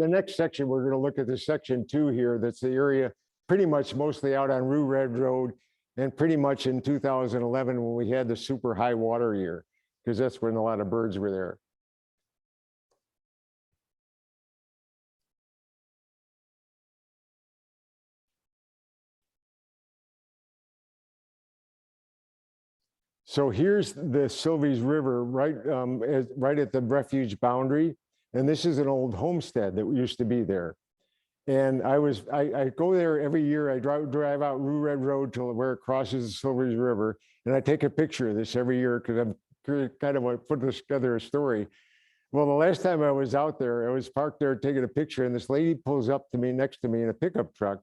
[SPEAKER 2] next section, we're going to look at the section 2 here. That's the area pretty much mostly out on Rue Red Road, and pretty much in 2011 when we had the super high water year, because that's when a lot of birds were there. So here's the Sylvies River right at the refuge boundary. And this is an old homestead that used to be there. And I go there every year. I drive out Rue Red Road to where it crosses the Sylvies River. And I take a picture of this every year because I'm kind of want to put together a story. Well, the last time I was out there, I was parked there taking a picture, and this lady pulls up to me next to me in a pickup truck.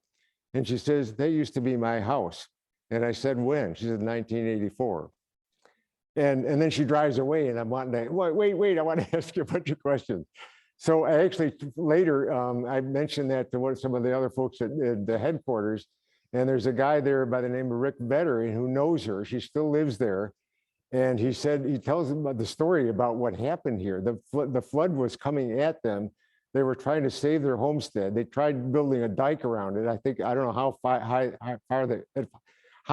[SPEAKER 2] And she says, "That used to be my house." And I said, "When?" She said, "1984. And then she drives away, and I'm wanting to, wait, I want to ask you a bunch of questions. So I actually later, I mentioned that to some of the other folks at the headquarters, and there's a guy there by the name of Rick Vettering who knows her. She still lives there. And he said, he tells them about the story about what happened here. The flood was coming at them. They were trying to save their homestead. They tried building a dike around it. I don't know how high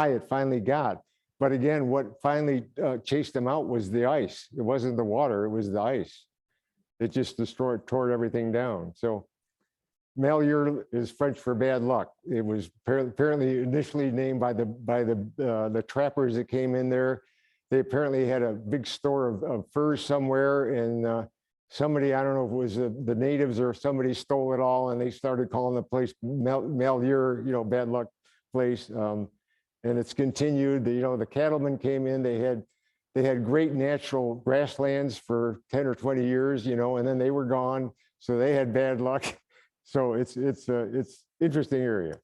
[SPEAKER 2] it finally got. But again, what finally chased them out was the ice. It wasn't the water, it was the ice. It just tore everything down. So Malheur is French for bad luck. It was apparently initially named by the trappers that came in there. They apparently had a big store of furs somewhere, and somebody, I don't know if it was the natives or somebody, stole it all, and they started calling the place Malheur, you know, bad luck place. And it's continued. The cattlemen came in. They had great natural grasslands for 10 or 20 years, you know, and then they were gone. So they had bad luck. So it's interesting area.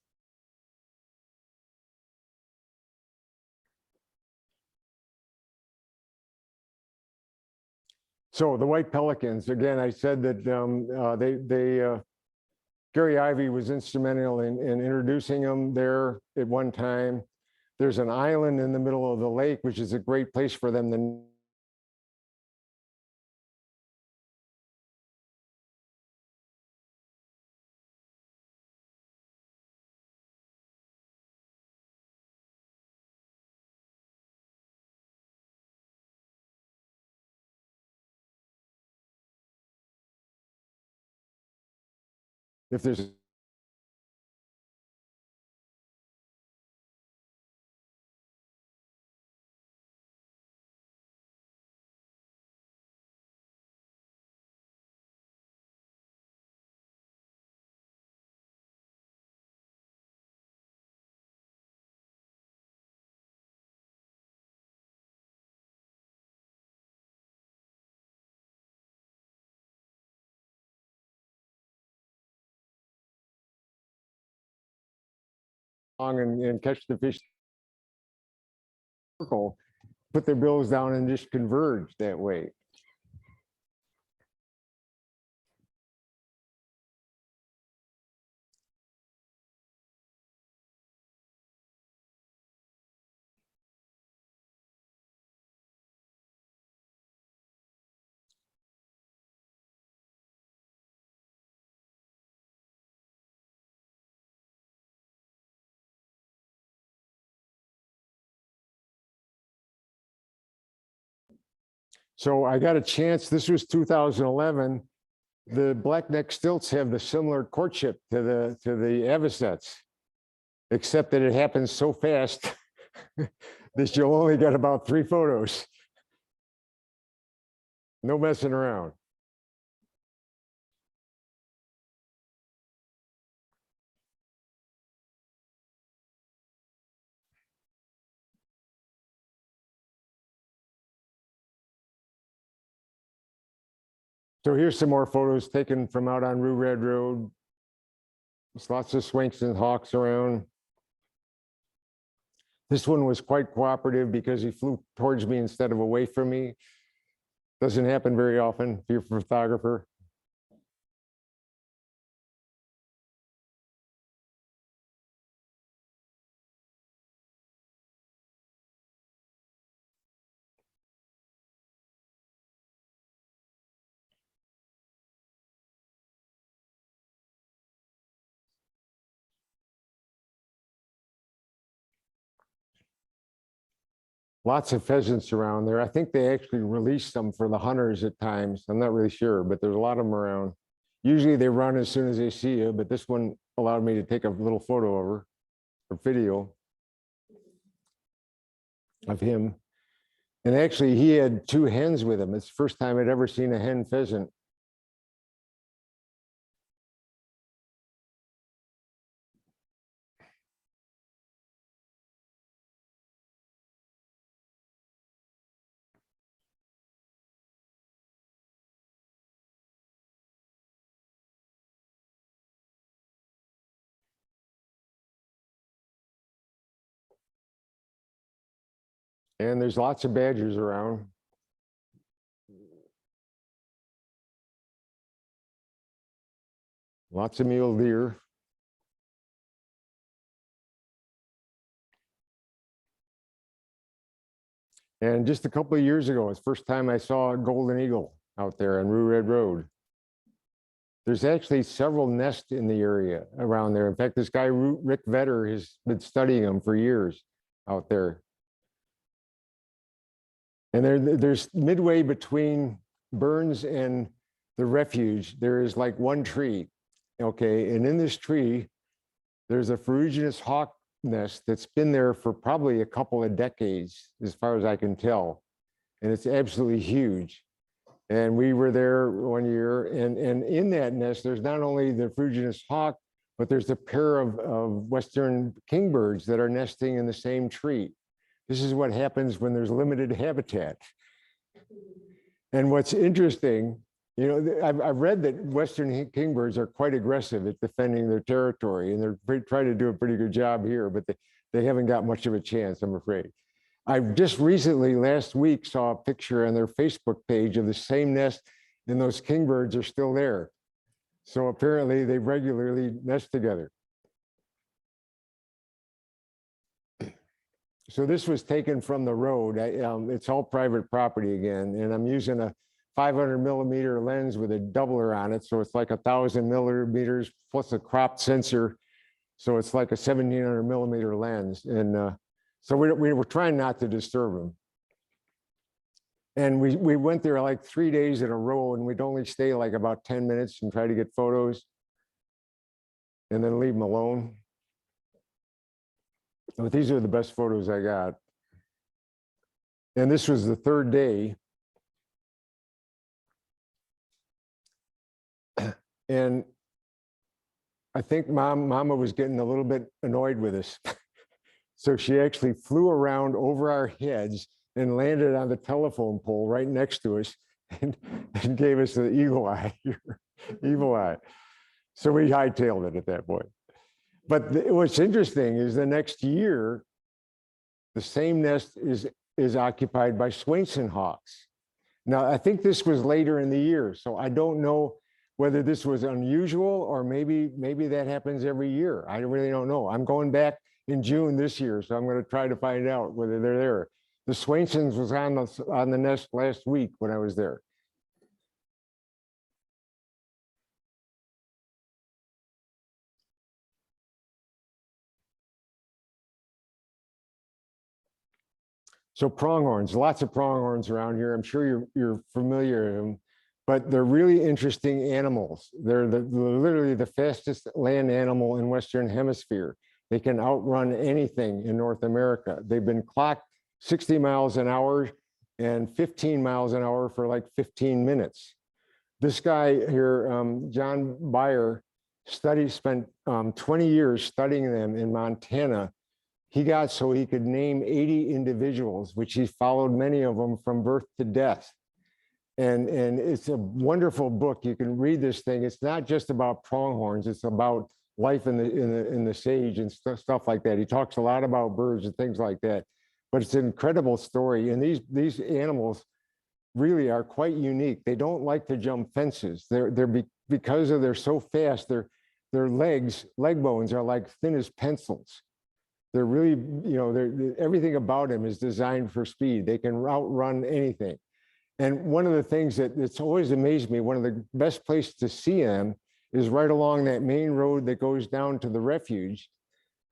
[SPEAKER 2] So the white pelicans, again, I said that Gary Ivey was instrumental in introducing them there at one time. There's an island in the middle of the lake, which is a great place for them to if there's long and catch the fish, circle, put their bills down and just converge that way. So I got a chance, this was 2011. The black-necked stilts have the similar courtship to the avocets, except that it happens so fast that you'll only get about 3 photos. No messing around. So here's some more photos taken from out on Rue Red Road. There's lots of swinks and hawks around. This one was quite cooperative because he flew towards me instead of away from me. Doesn't happen very often if you're a photographer. Lots of pheasants around there. I think they actually release them for the hunters at times. I'm not really sure, but there's a lot of them around. Usually they run as soon as they see you, but this one allowed me to take a little photo of her, or video of him. And actually he had 2 hens with him. It's the first time I'd ever seen a hen pheasant. And there's lots of badgers around. Lots of mule deer. And just a couple of years ago, it's the first time I saw a golden eagle out there on Rue Red Road. There's actually several nests in the area around there. In fact, this guy, Rick Vetter, has been studying them for years out there. And there's midway between Burns and the Refuge, there is like one tree, okay? And in this tree, there's a ferruginous hawk nest that's been there for probably a couple of decades, as far as I can tell. And it's absolutely huge. And we were there one year, and in that nest, there's not only the ferruginous hawk, but there's a pair of western kingbirds that are nesting in the same tree. This is what happens when there's limited habitat. And what's interesting, you know, I've read that western kingbirds are quite aggressive at defending their territory, and they're trying to do a pretty good job here, but they haven't got much of a chance, I'm afraid. I just recently, last week, saw a picture on their Facebook page of the same nest, and those kingbirds are still there. So apparently they regularly nest together. So this was taken from the road. It's all private property again, and I'm using a 500 millimeter lens with a doubler on it. So it's like 1,000 millimeters plus a cropped sensor. So it's like a 1,700 millimeter lens. And so we were trying not to disturb them. And we went there like 3 days in a row, and we'd only stay like about 10 minutes and try to get photos and then leave them alone. But these are the best photos I got. And this was the 3rd day. And I think Mama was getting a little bit annoyed with us. So she actually flew around over our heads and landed on the telephone pole right next to us and gave us the eagle eye, evil eye. So we hightailed it at that point. But what's interesting is the next year, the same nest is occupied by Swainson hawks. Now, I think this was later in the year, so I don't know whether this was unusual or maybe that happens every year. I really don't know. I'm going back in June this year, so I'm going to try to find out whether they're there. The Swainsons was on the nest last week when I was there. So pronghorns, lots of pronghorns around here. I'm sure you're familiar with them, but they're really interesting animals. They're literally the fastest land animal in Western Hemisphere. They can outrun anything in North America. They've been clocked 60 miles an hour and 15 miles an hour for like 15 minutes. This guy here, John Beyer, spent 20 years studying them in Montana. He got so he could name 80 individuals, which he followed many of them from birth to death. And it's a wonderful book. You can read this thing. It's not just about pronghorns. It's about life in the sage and stuff like that. He talks a lot about birds and things like that. But it's an incredible story. And these animals really are quite unique. They don't like to jump fences. Because they're so fast, their leg bones are like thin as pencils. They're really, everything about them is designed for speed. They can outrun anything. And one of the things that's always amazed me, one of the best places to see them is right along that main road that goes down to the refuge.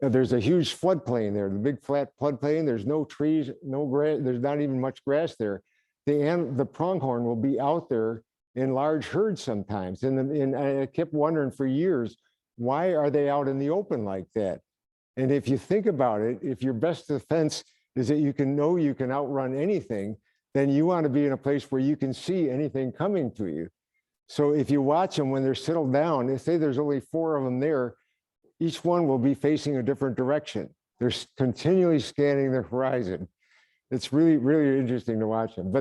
[SPEAKER 2] There's a huge floodplain there, the big flat floodplain. There's no trees, no grass. There's not even much grass there. The pronghorn will be out there in large herds sometimes. And I kept wondering for years, why are they out in the open like that? And if you think about it, if your best defense is that you can outrun anything, then you want to be in a place where you can see anything coming to you. So if you watch them when they're settled down, they say there's only 4 of them there, each one will be facing a different direction. They're continually scanning the horizon. It's really, really interesting to watch them.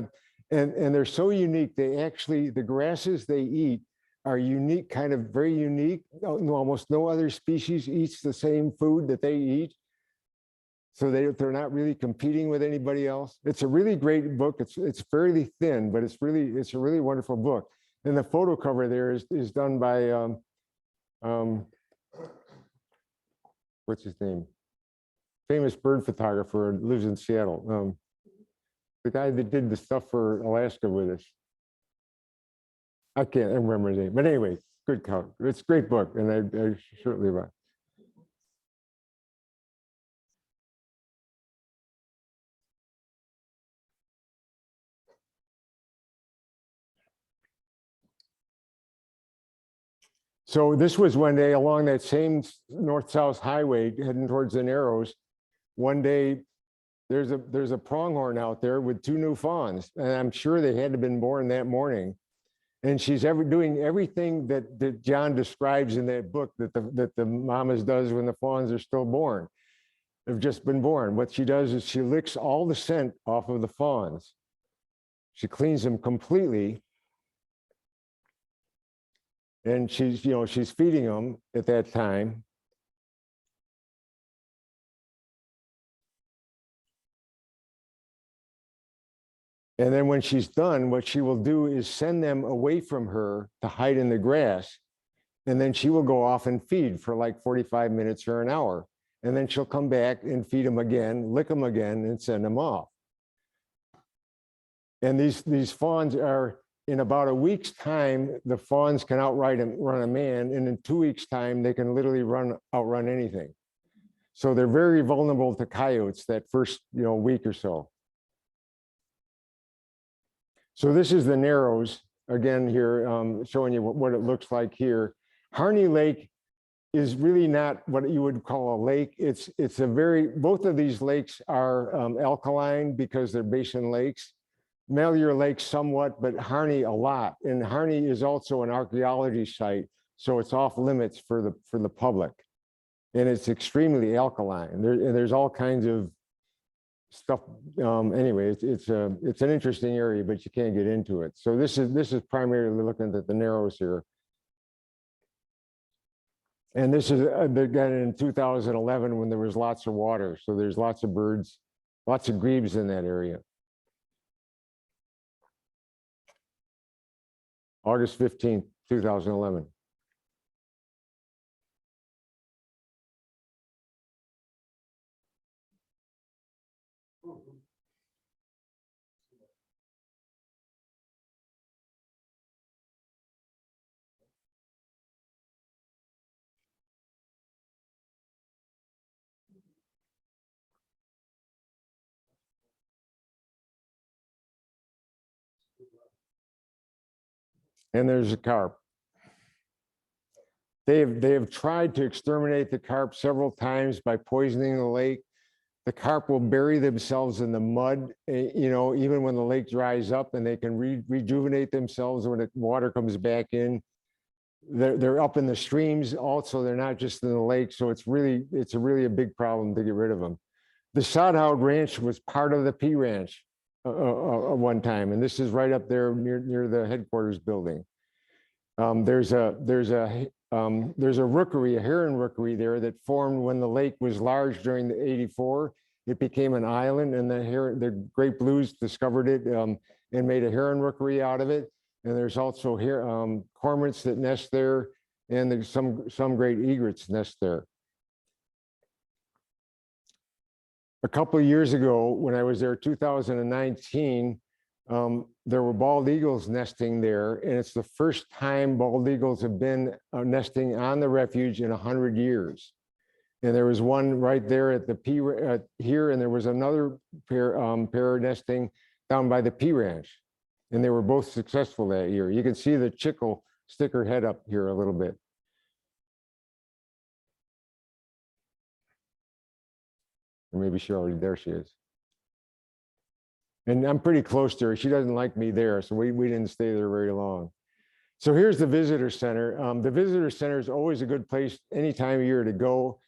[SPEAKER 2] And they're so unique. The grasses they eat are unique, kind of very unique. Almost no other species eats the same food that they eat. So they're not really competing with anybody else. It's a really great book. It's fairly thin, but it's a really wonderful book. And the photo cover there is done by what's his name? Famous bird photographer, lives in Seattle. The guy that did the stuff for Alaska with us. I can't remember his name, but anyway, good cover. It's a great book, and I certainly recommend. So this was one day along that same north-south highway heading towards the Narrows. One day, there's a pronghorn out there with 2 new fawns, and I'm sure they had to have been born that morning. And she's doing everything that John describes in that book that the mamas does when the fawns are still born. They've just been born. What she does is she licks all the scent off of the fawns. She cleans them completely. And she's feeding them at that time. And then when she's done, what she will do is send them away from her to hide in the grass. And then she will go off and feed for like 45 minutes or an hour. And then she'll come back and feed them again, lick them again, and send them off. And these fawns are, in about a week's time, the fawns can run a man. And in 2 weeks' time, they can literally outrun anything. So they're very vulnerable to coyotes that first week or so. So this is the Narrows, again here, showing you what it looks like here. Harney Lake is really not what you would call a lake. Both of these lakes are alkaline because they're basin lakes. Malheur Lake somewhat, but Harney a lot. And Harney is also an archaeology site, so it's off limits for the public. And it's extremely alkaline. There's all kinds of stuff. Anyway, it's an interesting area, but you can't get into it. So this is primarily looking at the Narrows here. And this is again in 2011 when there was lots of water. So there's lots of birds, lots of grebes in that area. August 15th, 2011. And there's a carp. They have tried to exterminate the carp several times by poisoning the lake. The carp will bury themselves in the mud, you know, even when the lake dries up, and they can rejuvenate themselves when the water comes back in. They're up in the streams also. They're not just in the lake. So it's really a big problem to get rid of them. The Sodhout Ranch was part of the P Ranch one time, and this is right up there near the headquarters building. There's a rookery, a heron rookery there that formed when the lake was large during the '84. It became an island, and the Great Blues discovered it and made a heron rookery out of it. And there's also here cormorants that nest there, and there's some great egrets nest there. A couple of years ago, when I was there, 2019, there were bald eagles nesting there, and it's the first time bald eagles have been nesting on the refuge in 100 years. And there was one right there at the here, and there was another pair nesting down by the P Ranch, and they were both successful that year. You can see the chickle stick her head up here a little bit. Or maybe there she is. And I'm pretty close to her. She doesn't like me there, so we didn't stay there very long. So here's the visitor center. The visitor center is always a good place any time of year to go.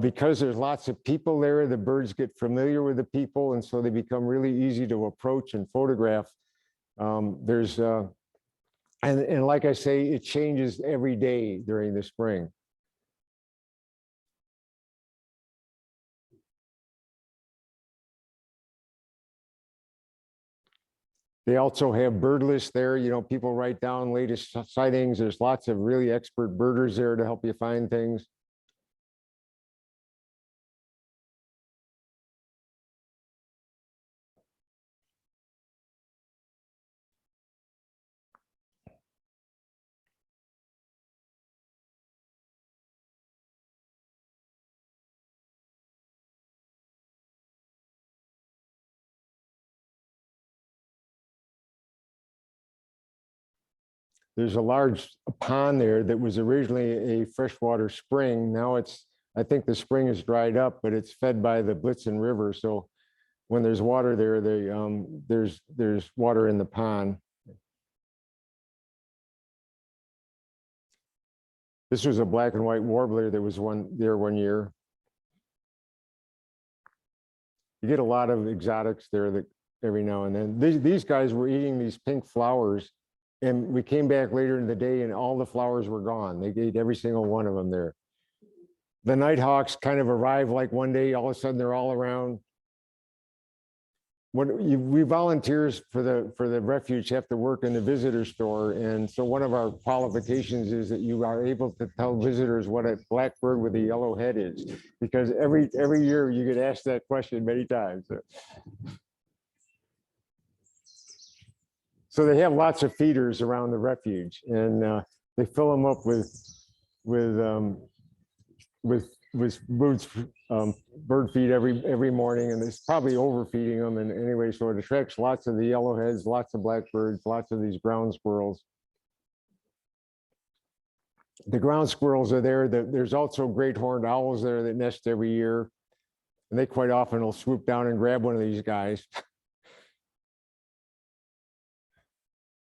[SPEAKER 2] Because there's lots of people there, the birds get familiar with the people, and so they become really easy to approach and photograph. And like I say, it changes every day during the spring. They also have bird lists there. You know, people write down latest sightings. There's lots of really expert birders there to help you find things. There's a large pond there that was originally a freshwater spring. Now I think the spring is dried up, but it's fed by the Blitzen River. So when there's water there, there's water in the pond. This was a black and white warbler that was there one year. You get a lot of exotics there that every now and then. These guys were eating these pink flowers. And we came back later in the day and all the flowers were gone. They ate every single one of them there. The nighthawks kind of arrive like one day, all of a sudden they're all around. We volunteers for the refuge have to work in the visitor store. And so one of our qualifications is that you are able to tell visitors what a blackbird with a yellow head is, because every year you get asked that question many times. So they have lots of feeders around the refuge, and they fill them up with bird feed every morning, and it's probably overfeeding them. And anyway, so it attracts lots of the yellowheads, lots of blackbirds, lots of these ground squirrels. The ground squirrels are there. There's also great horned owls there that nest every year, and they quite often will swoop down and grab one of these guys.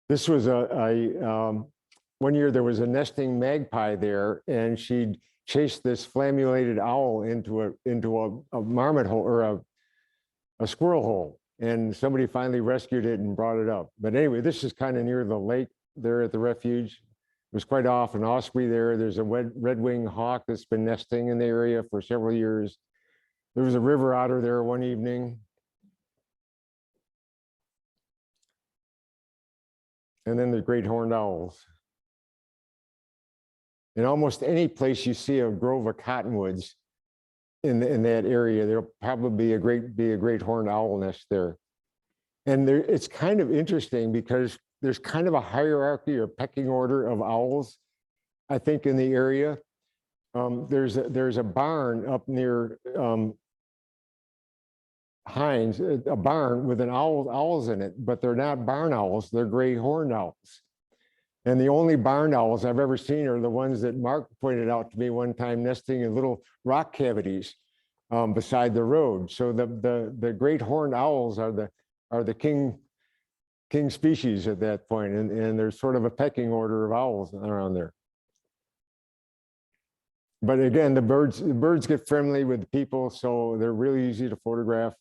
[SPEAKER 2] This was one year there was a nesting magpie there, and she chased this flammulated owl into a marmot hole or a squirrel hole, and somebody finally rescued it and brought it up. But anyway, this is kind of near the lake there at the refuge. There's quite often osprey there. There's a red-winged hawk that's been nesting in the area for several years. There was a river otter there one evening. And then the great horned owls. In almost any place you see a grove of cottonwoods in that area, there'll probably be a great horned owl nest there. And it's kind of interesting because there's kind of a hierarchy or pecking order of owls, I think, in the area. There's a barn up near Hines, a barn with owls in it, but they're not barn owls, they're gray horned owls. And the only barn owls I've ever seen are the ones that Mark pointed out to me one time, nesting in little rock cavities beside the road. So the great horned owls are the king species at that point, and there's sort of a pecking order of owls around there. But again, the birds get friendly with people, so they're really easy to photograph.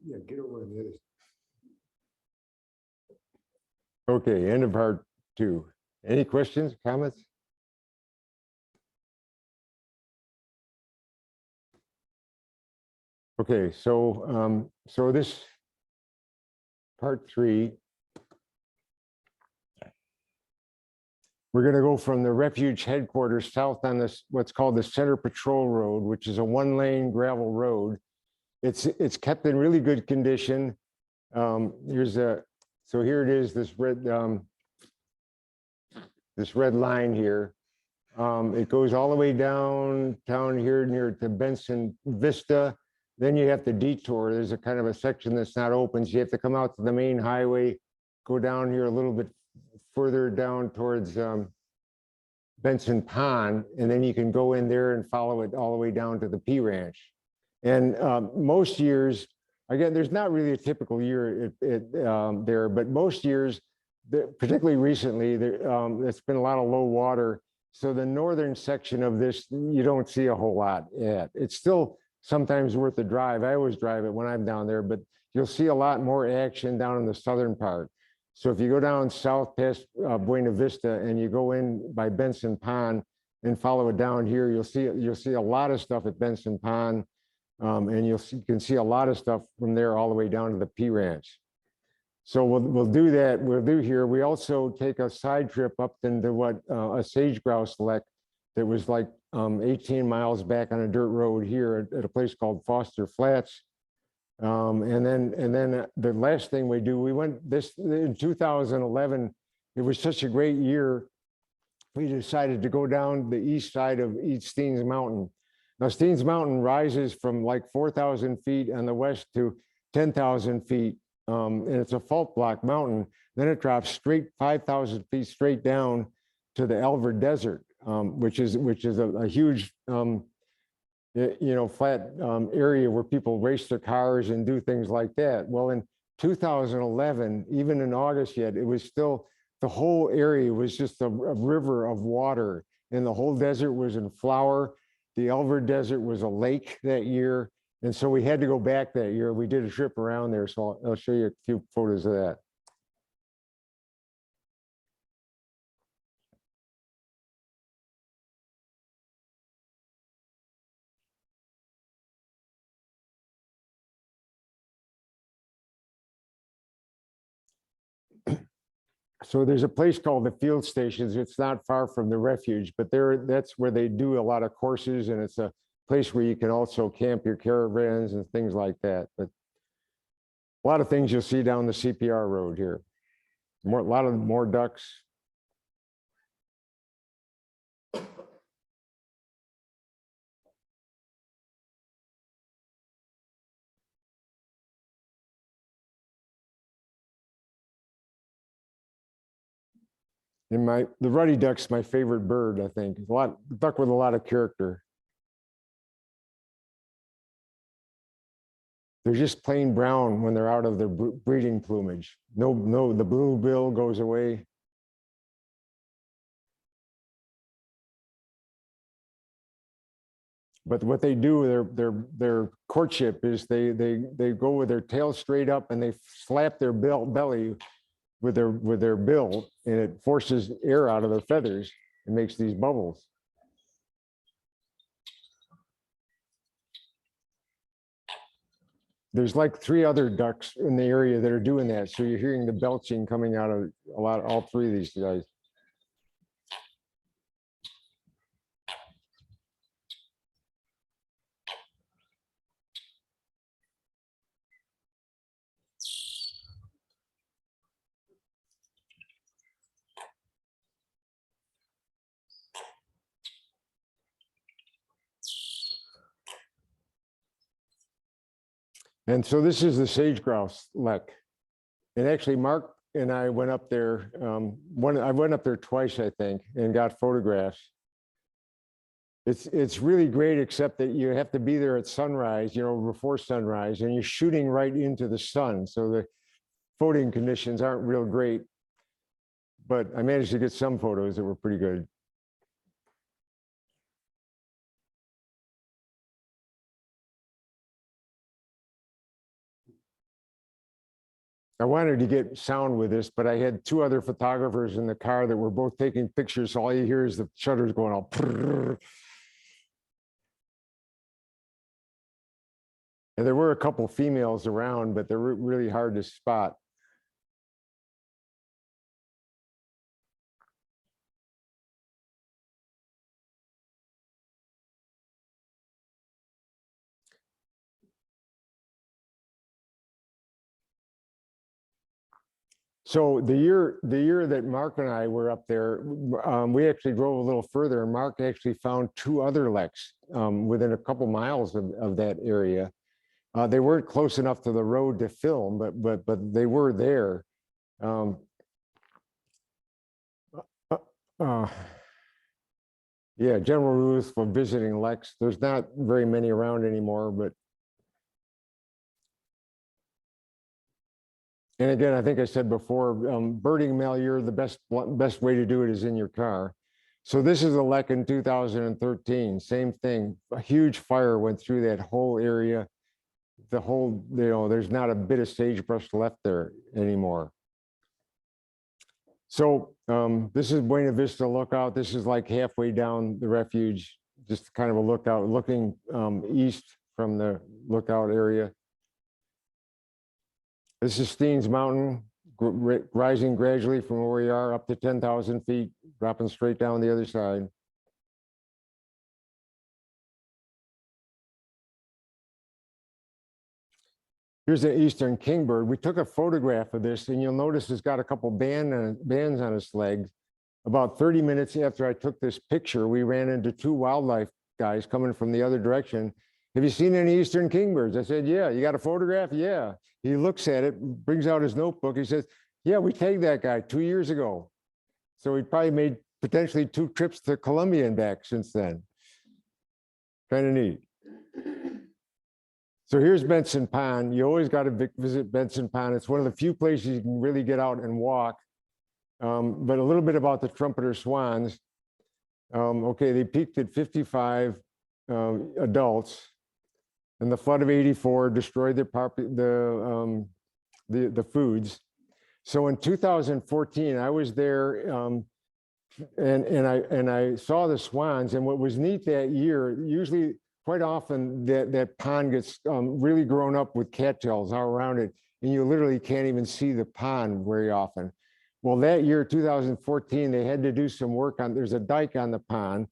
[SPEAKER 2] Yeah, get over on the other. Okay, end of part 2. Any questions, comments? Okay, so this part 3, we're going to go from the Refuge headquarters south on this what's called the Center Patrol Road, which is a 1-lane gravel road. It's kept in really good condition. So here it is, this red line here. It goes all the way down here near to Benson Vista. Then you have to detour. There's a kind of a section that's not open. So you have to come out to the main highway, go down here a little bit further down towards Benson Pond, and then you can go in there and follow it all the way down to the P Ranch. And most years, again, there's not really a typical year there, but most years, particularly recently, there's been a lot of low water. So the northern section of this, you don't see a whole lot yet. It's still sometimes worth the drive. I always drive it when I'm down there, but you'll see a lot more action down in the southern part. So if you go down south past Buena Vista and you go in by Benson Pond and follow it down here, you'll see a lot of stuff at Benson Pond, and you can see a lot of stuff from there all the way down to the P Ranch. So we'll do that. We'll do here. We also take a side trip up into what a sage grouse lek that was like 18 miles back on a dirt road here at a place called Foster Flats. And then the last thing we do, we went this in 2011. It was such a great year. We decided to go down the east side of East Steens Mountain. Now, Steens Mountain rises from like 4,000 feet on the west to 10,000 feet. And it's a fault block mountain. Then it drops straight 5,000 feet straight down to the Elver Desert, which is a huge, flat area where people race their cars and do things like that. Well, in 2011, even in August yet, it was still, the whole area was just a river of water, and the whole desert was in flower. The Elver Desert was a lake that year. And so we had to go back that year. We did a trip around there. So I'll show you a few photos of that. So there's a place called the Field Stations. It's not far from the Refuge, but that's where they do a lot of courses, and it's a place where you can also camp your caravans and things like that. But a lot of things you'll see down the CPR road here. A lot of more ducks. And the ruddy duck's my favorite bird, I think. Duck with a lot of character. They're just plain brown when they're out of their breeding plumage. No, the blue bill goes away. But what they do, their courtship is they go with their tail straight up and they slap their belly with their bill, and it forces air out of their feathers and makes these bubbles. There's like 3 other ducks in the area that are doing that. So you're hearing the belching coming out of all 3 of these guys. And so this is the sage grouse lek. And actually, Mark and I went up there. I went up there twice, I think, and got photographs. It's really great, except that you have to be there at sunrise, before sunrise, and you're shooting right into the sun. So the photoing conditions aren't real great. But I managed to get some photos that were pretty good. I wanted to get sound with this, but I had 2 other photographers in the car that were both taking pictures. So all you hear is the shutters going all. And there were a couple females around, but they're really hard to spot. So the year that Mark and I were up there, we actually drove a little further, and Mark actually found 2 other leks within a couple miles of that area. They weren't close enough to the road to film, but they were there. Yeah, general rules for visiting leks. There's not very many around anymore, but. And again, I think I said before, birding Malheur, the best way to do it is in your car. So this is a lek in 2013, same thing. A huge fire went through that whole area. The whole, there's not a bit of sagebrush left there anymore. So this is Buena Vista Lookout. This is like halfway down the refuge, just kind of a lookout, looking east from the lookout area. This is Steens Mountain, rising gradually from where we are up to 10,000 feet, dropping straight down the other side. Here's an eastern kingbird. We took a photograph of this, and you'll notice it's got a couple bands on its legs. About 30 minutes after I took this picture, we ran into 2 wildlife guys coming from the other direction. Have you seen any eastern kingbirds? I said, yeah. You got a photograph? Yeah. He looks at it, brings out his notebook. He says, yeah, we tagged that guy 2 years ago. So he probably made potentially 2 trips to Colombia and back since then. Kind of neat. So here's Benson Pond. You always got to visit Benson Pond. It's one of the few places you can really get out and walk. But a little bit about the trumpeter swans. Okay, they peaked at 55 adults, and the flood of '84 destroyed the foods. So in 2014, I was there, and I saw the swans. And what was neat that year, usually, quite often, that pond gets really grown up with cattails all around it, and you literally can't even see the pond very often. Well, that year, 2014, they had to do some work on. There's a dike on the pond,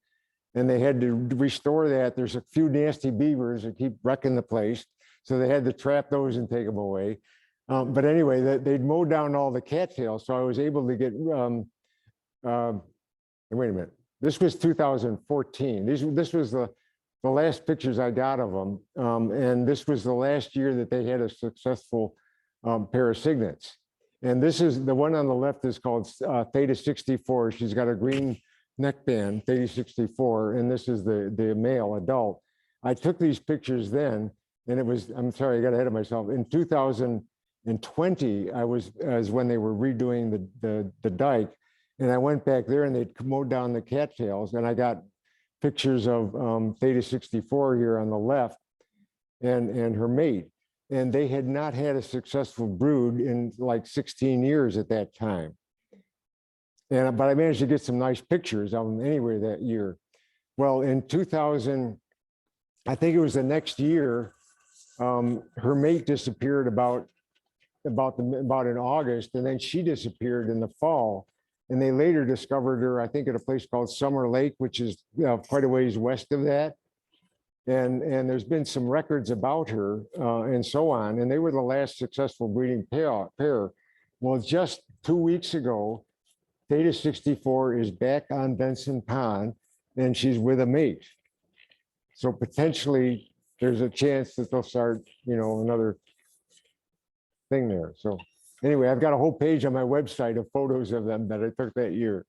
[SPEAKER 2] and they had to restore that. There's a few nasty beavers that keep wrecking the place, so they had to trap those and take them away. But anyway, they'd mowed down all the cattails, so I was able to get. Wait a minute. This was 2014. This was the last pictures I got of them, and this was the last year that they had a successful pair of cygnets. And this is the one on the left is called Theta 64. She's got a green neckband, Theta 64, and this is the male adult. I took these pictures then, and it was, I'm sorry, I got ahead of myself. In 2020, as when they were redoing the dike, and I went back there and they'd mowed down the cattails, and I got pictures of Theta 64 here on the left and her mate. And they had not had a successful brood in like 16 years at that time. But I managed to get some nice pictures of them anyway that year. Well, in 2000, I think it was the next year, her mate disappeared about in August, and then she disappeared in the fall. And they later discovered her, I think, at a place called Summer Lake, which is quite a ways west of that. And there's been some records about her and so on. And they were the last successful breeding pair. Well, just 2 weeks ago, Theta 64 is back on Benson Pond, and she's with a mate. So potentially there's a chance that they'll start, another thing there. So anyway, I've got a whole page on my website of photos of them that I took that year.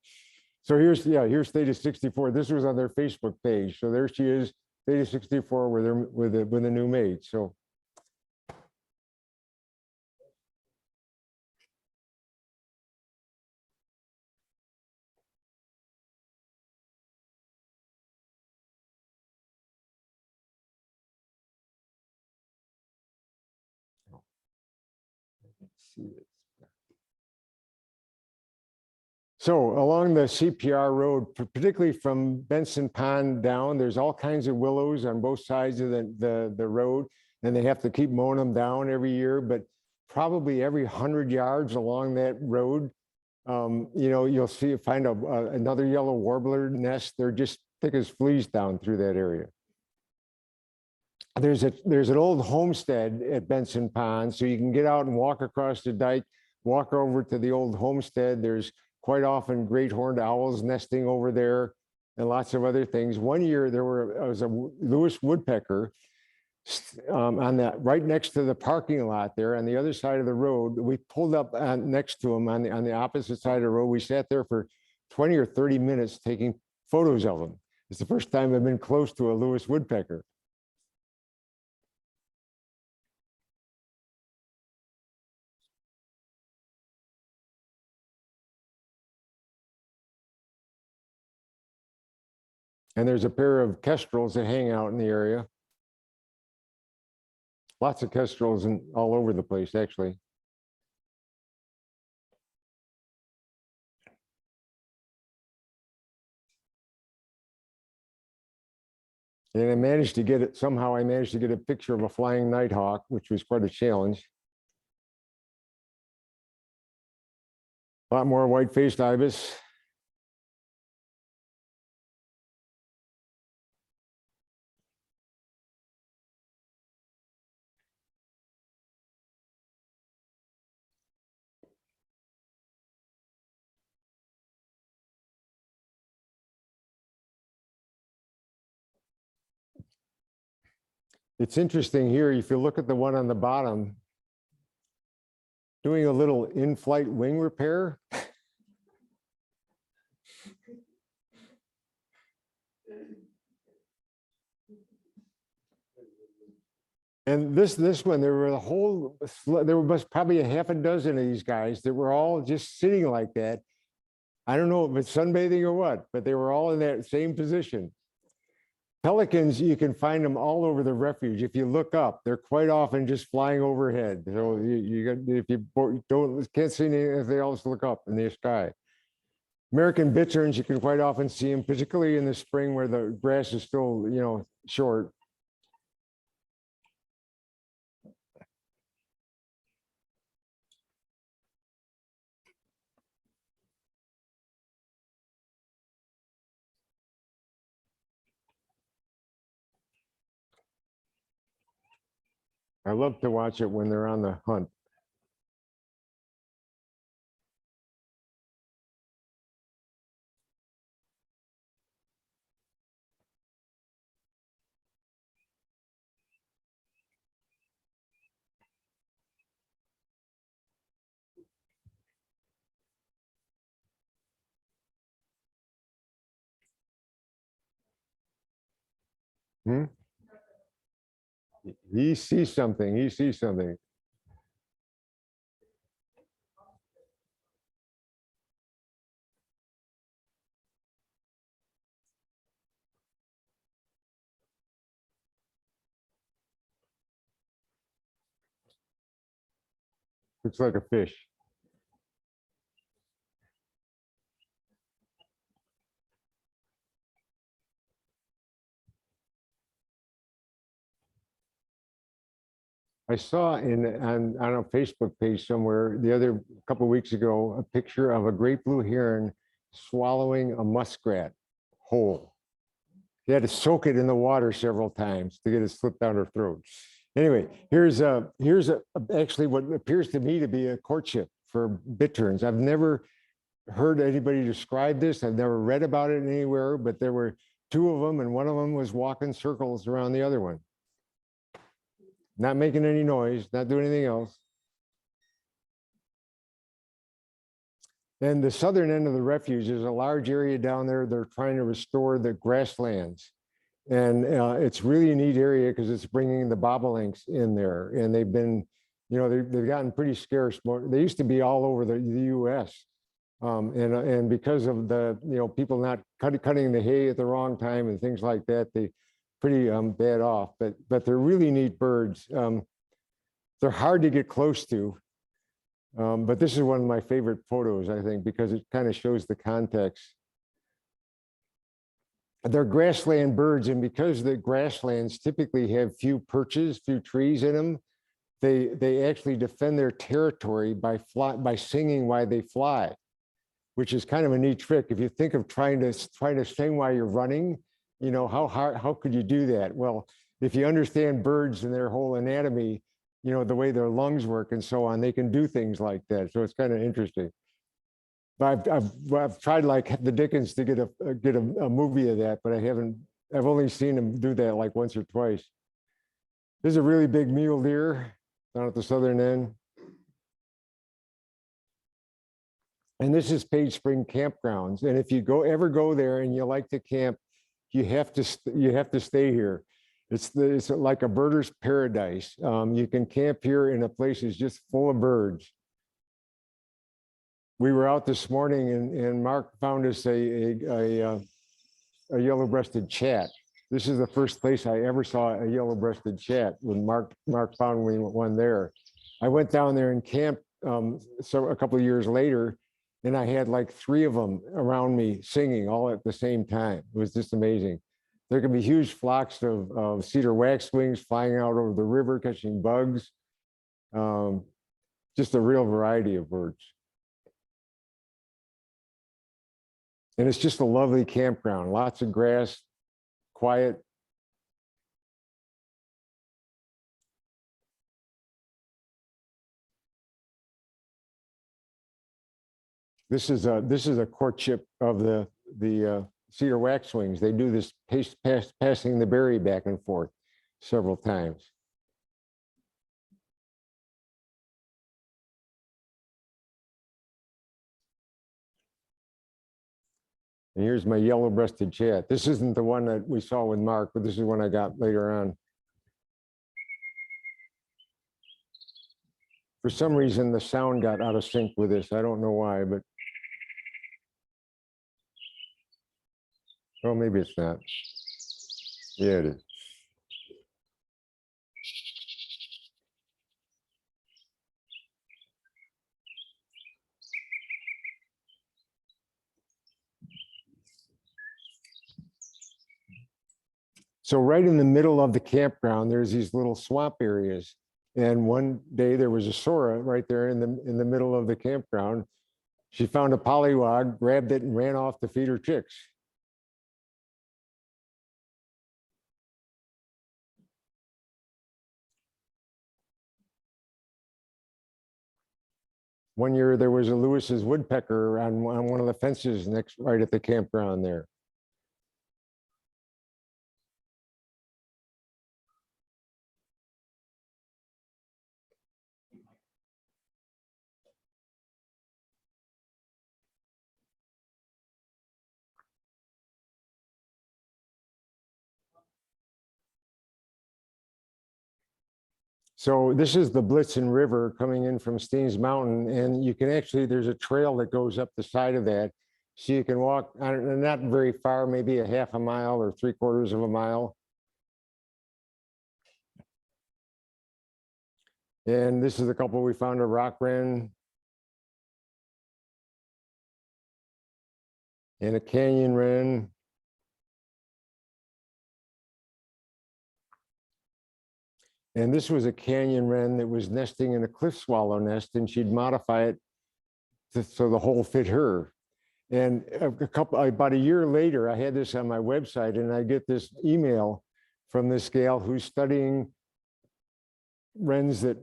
[SPEAKER 2] So here's Theta 64. This was on their Facebook page. So there she is, Theta 64 with a new mate. So So along the CPR road, particularly from Benson Pond down, there's all kinds of willows on both sides of the road, and they have to keep mowing them down every year. But probably every 100 yards along that road, you'll find another yellow warbler nest. They're just thick as fleas down through that area. There's an old homestead at Benson Pond, so you can get out and walk across the dike, walk over to the old homestead. There's quite often great horned owls nesting over there and lots of other things. One year there was a Lewis woodpecker on that right next to the parking lot there on the other side of the road. We pulled up next to him on the opposite side of the road. We sat there for 20 or 30 minutes taking photos of him. It's the first time I've been close to a Lewis woodpecker. And there's a pair of kestrels that hang out in the area. Lots of kestrels all over the place, actually. And I managed to get it, somehow I managed to get a picture of a flying nighthawk, which was quite a challenge. A lot more white-faced ibis. It's interesting here, if you look at the one on the bottom, doing a little in-flight wing repair. And this one, there was probably a half a dozen of these guys that were all just sitting like that. I don't know if it's sunbathing or what, but they were all in that same position. Pelicans, you can find them all over the refuge. If you look up, they're quite often just flying overhead. So if you can't see anything else, look up in the sky. American bitterns, you can quite often see them, particularly in the spring where the grass is still, short. I love to watch it when they're on the hunt. Hmm? He sees something. He sees something. Looks like a fish. I saw on a Facebook page somewhere the other couple of weeks ago a picture of a great blue heron swallowing a muskrat whole. He had to soak it in the water several times to get it slipped down her throat. Anyway, here's actually what appears to me to be a courtship for bitterns. I've never heard anybody describe this. I've never read about it anywhere, but there were two of them, and one of them was walking circles around the other one. Not making any noise, not doing anything else. And the southern end of the refuge is a large area down there. They're trying to restore the grasslands. And it's really a neat area because it's bringing the bobolinks in there. And they've been, they've gotten pretty scarce. They used to be all over the US. And because of the, people not cutting the hay at the wrong time and things like that, they pretty bad off. But they're really neat birds. They're hard to get close to. But this is one of my favorite photos, I think, because it kind of shows the context. They're grassland birds, and because the grasslands typically have few perches, few trees in them, they actually defend their territory by singing while they fly, which is kind of a neat trick. If you think of trying to sing while you're running, how could you do that? Well, if you understand birds and their whole anatomy, the way their lungs work and so on, they can do things like that. So it's kind of interesting. But I've tried like the Dickens to get a movie of that, but I've only seen him do that like once or twice. There's a really big mule deer down at the southern end. And this is Page Spring Campgrounds. And if you ever go there and you like to camp, you have to stay here. It's like a birder's paradise. You can camp here in a place that's just full of birds. We were out this morning and Mark found us a yellow-breasted chat. This is the first place I ever saw a yellow-breasted chat when Mark found me one there. I went down there and camped a couple of years later, and I had like 3 of them around me singing all at the same time. It was just amazing. There can be huge flocks of cedar waxwings flying out over the river, catching bugs. Just a real variety of birds. And it's just a lovely campground, lots of grass, quiet. This is a courtship of the cedar waxwings. They do this passing the berry back and forth several times. And here's my yellow-breasted chat. This isn't the one that we saw with Mark, but this is one I got later on. For some reason, the sound got out of sync with this. I don't know why, but well, maybe it's not. Yeah, it is. So right in the middle of the campground, there's these little swamp areas. And one day there was a Sora right there in the middle of the campground. She found a pollywog, grabbed it, and ran off to feed her chicks. One year there was a Lewis's woodpecker on one of the fences right at the campground there. So this is the Blitzen River coming in from Steens Mountain, and you can actually, there's a trail that goes up the side of that. So you can walk, not very far, maybe a half a mile or 3/4 of a mile. And this is a couple we found, a rock wren and a canyon wren. And this was a canyon wren that was nesting in a cliff swallow nest, and she'd modify it so the hole fit her. And about a year later, I had this on my website, and I get this email from this gal who's studying wrens that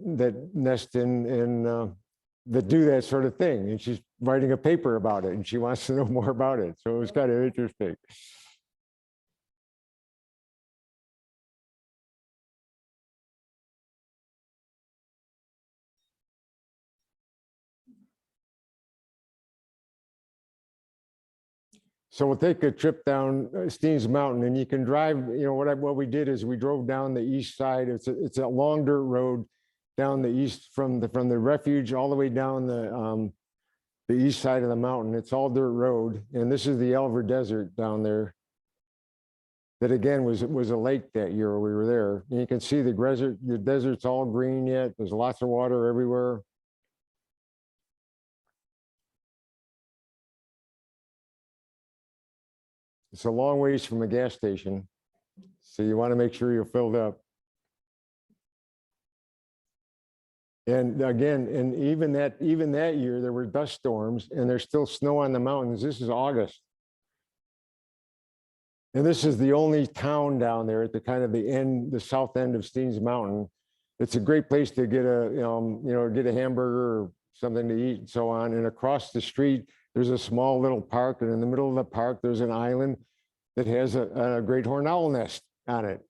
[SPEAKER 2] nest in that do that sort of thing, and she's writing a paper about it, and she wants to know more about it. So it was kind of interesting. So we'll take a trip down Steens Mountain, and you can drive. You know what we did is we drove down the east side. It's a long dirt road down the east from the Refuge all the way down the east side of the mountain. It's all dirt road, and this is the Malheur Desert down there. That again was a lake that year we were there. And you can see the desert. The desert's all green yet. There's lots of water everywhere. It's a long ways from a gas station, so you want to make sure you're filled up. And again, and even that year, there were dust storms, and there's still snow on the mountains. This is August. And this is the only town down there at the kind of the south end of Steens Mountain. It's a great place to get get a hamburger or something to eat and so on. And across the street, there's a small little park, and in the middle of the park, there's an island that has a great horned owl nest on it.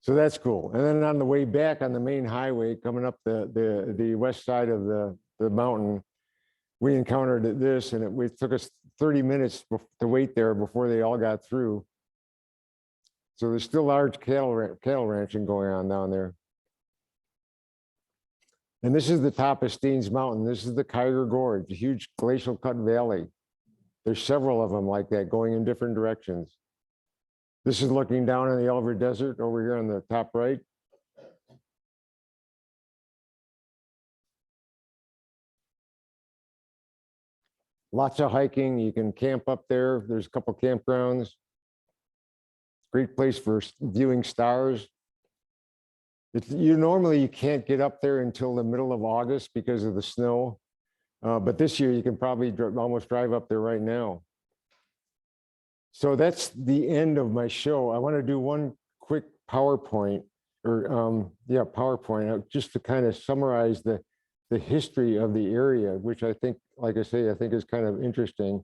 [SPEAKER 2] So that's cool. And then on the way back on the main highway, coming up the west side of the mountain, we encountered this, and it took us 30 minutes to wait there before they all got through. So there's still large cattle ranching going on down there. And this is the top of Steens Mountain. This is the Kyger Gorge, a huge glacial cut valley. There's several of them like that going in different directions. This is looking down on the Malheur Desert over here on the top right. Lots of hiking. You can camp up there. There's a couple campgrounds. Great place for viewing stars. Normally you can't get up there until the middle of August because of the snow. But this year you can probably almost drive up there right now. So that's the end of my show. I want to do one quick PowerPoint, PowerPoint, just to kind of summarize the history of the area, which I think, like I say, I think is kind of interesting.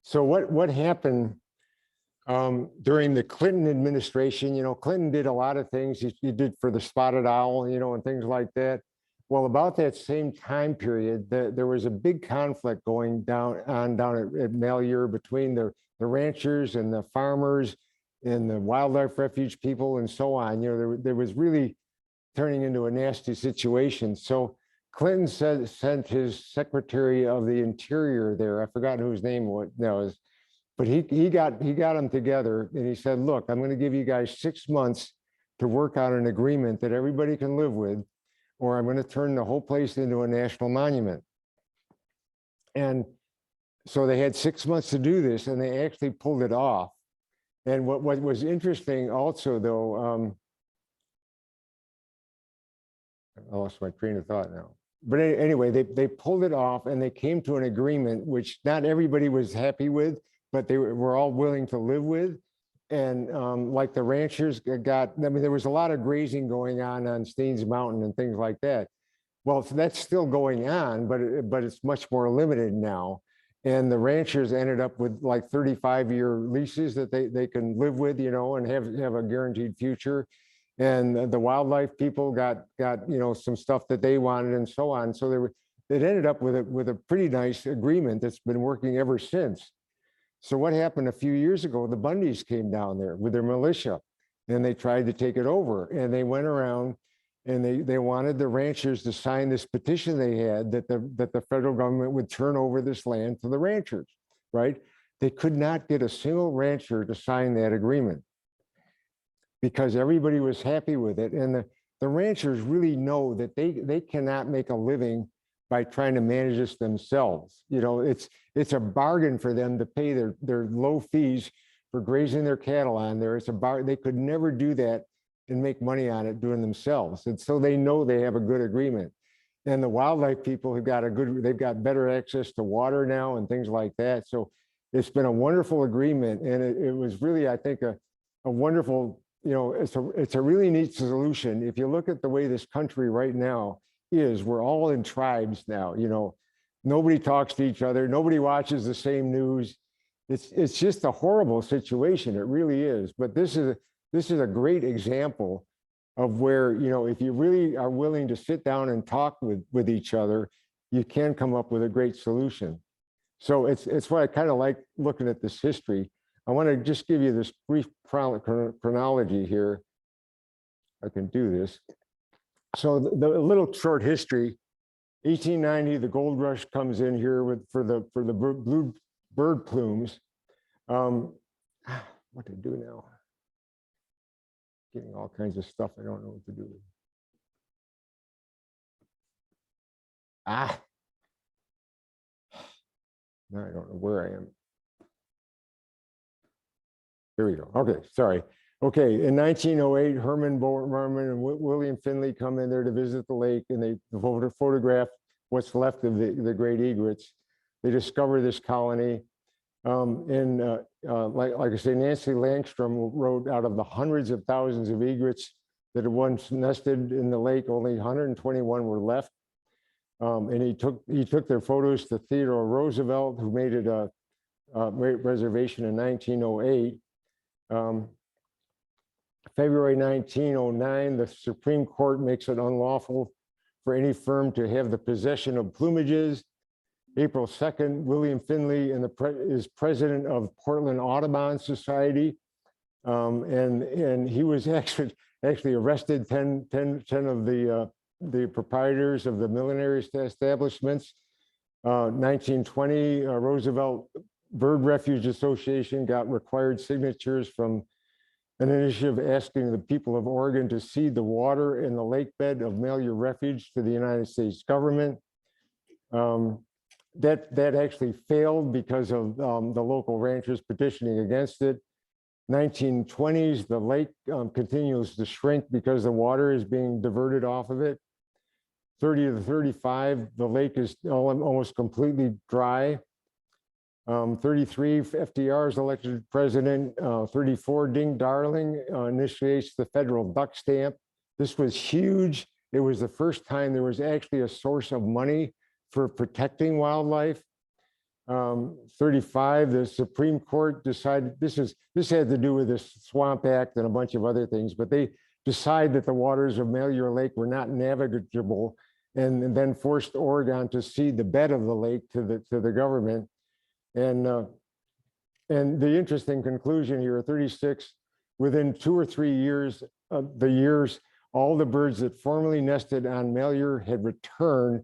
[SPEAKER 2] So what happened during the Clinton administration? You know, Clinton did a lot of things. He did for the spotted owl, you know, and things like that. Well, about that same time period, there was a big conflict going down at Malheur between the ranchers and the farmers and the wildlife refuge people and so on. You know, there was really turning into a nasty situation. So Clinton sent his Secretary of the Interior there. I forgot whose name it was, but he got them together, and he said, "Look, I'm going to give you guys 6 months to work out an agreement that everybody can live with, or I'm going to turn the whole place into a national monument." And so they had 6 months to do this, and they actually pulled it off. And what was interesting also, though, I lost my train of thought now. But anyway, they pulled it off, and they came to an agreement which not everybody was happy with, but they were all willing to live with. And like the ranchers I mean, there was a lot of grazing going on Steens Mountain and things like that. Well, so that's still going on, but it's much more limited now. And the ranchers ended up with like 35-year leases that they can live with, you know, and have a guaranteed future. And the wildlife people got you know, some stuff that they wanted and so on. So it ended up with a pretty nice agreement that's been working ever since. So what happened a few years ago, the Bundys came down there with their militia and they tried to take it over, and they went around and they wanted the ranchers to sign this petition they had that the federal government would turn over this land to the ranchers, right? They could not get a single rancher to sign that agreement because everybody was happy with it. And the ranchers really know that they cannot make a living by trying to manage this themselves. You know, it's a bargain for them to pay their low fees for grazing their cattle on there. They could never do that and make money on it doing themselves. And so they know they have a good agreement. And the wildlife people have got they've got better access to water now and things like that. So it's been a wonderful agreement. And it was really, I think, a wonderful, you know, it's a really neat solution. If you look at the way this country right now is, we're all in tribes now, you know, nobody talks to each other. Nobody watches the same news. It's just a horrible situation. It really is. But this is a great example of where, you know, if you really are willing to sit down and talk with each other, you can come up with a great solution. So it's what I kind of like looking at this history. I want to just give you this brief chronology here. I can do this. So the little short history, 1890, the gold rush comes in here for the blue bird plumes. What to do now? Getting all kinds of stuff I don't know what to do with. Now I don't know where I am. Here we go. Okay, sorry. Okay, in 1908, Herman Borman and William Finley come in there to visit the lake, and they photograph what's left of the great egrets. They discover this colony. Like I say, Nancy Langstrom wrote, out of the hundreds of thousands of egrets that had once nested in the lake, only 121 were left. And he took their photos to Theodore Roosevelt, who made it a reservation in 1908. February 1909, the Supreme Court makes it unlawful for any firm to have the possession of plumages. April 2nd, William Finley is president of Portland Audubon Society. And he was actually arrested 10 of the proprietors of the millinery establishments. 1920, Roosevelt Bird Refuge Association got required signatures from an initiative asking the people of Oregon to cede the water in the lake bed of Malheur Refuge to the United States government. That actually failed because of the local ranchers petitioning against it. 1920s, the lake continues to shrink because the water is being diverted off of it. 30 to 35, the lake is almost completely dry. 33, FDR is elected president. 34, Ding Darling initiates the federal duck stamp. This was huge. It was the first time there was actually a source of money for protecting wildlife. 35, the Supreme Court decided, this had to do with the Swamp Act and a bunch of other things, but they decided that the waters of Malheur Lake were not navigable, and then forced Oregon to cede the bed of the lake to the government. And the interesting conclusion here, 36, within 2 or 3 years, all the birds that formerly nested on Malheur had returned.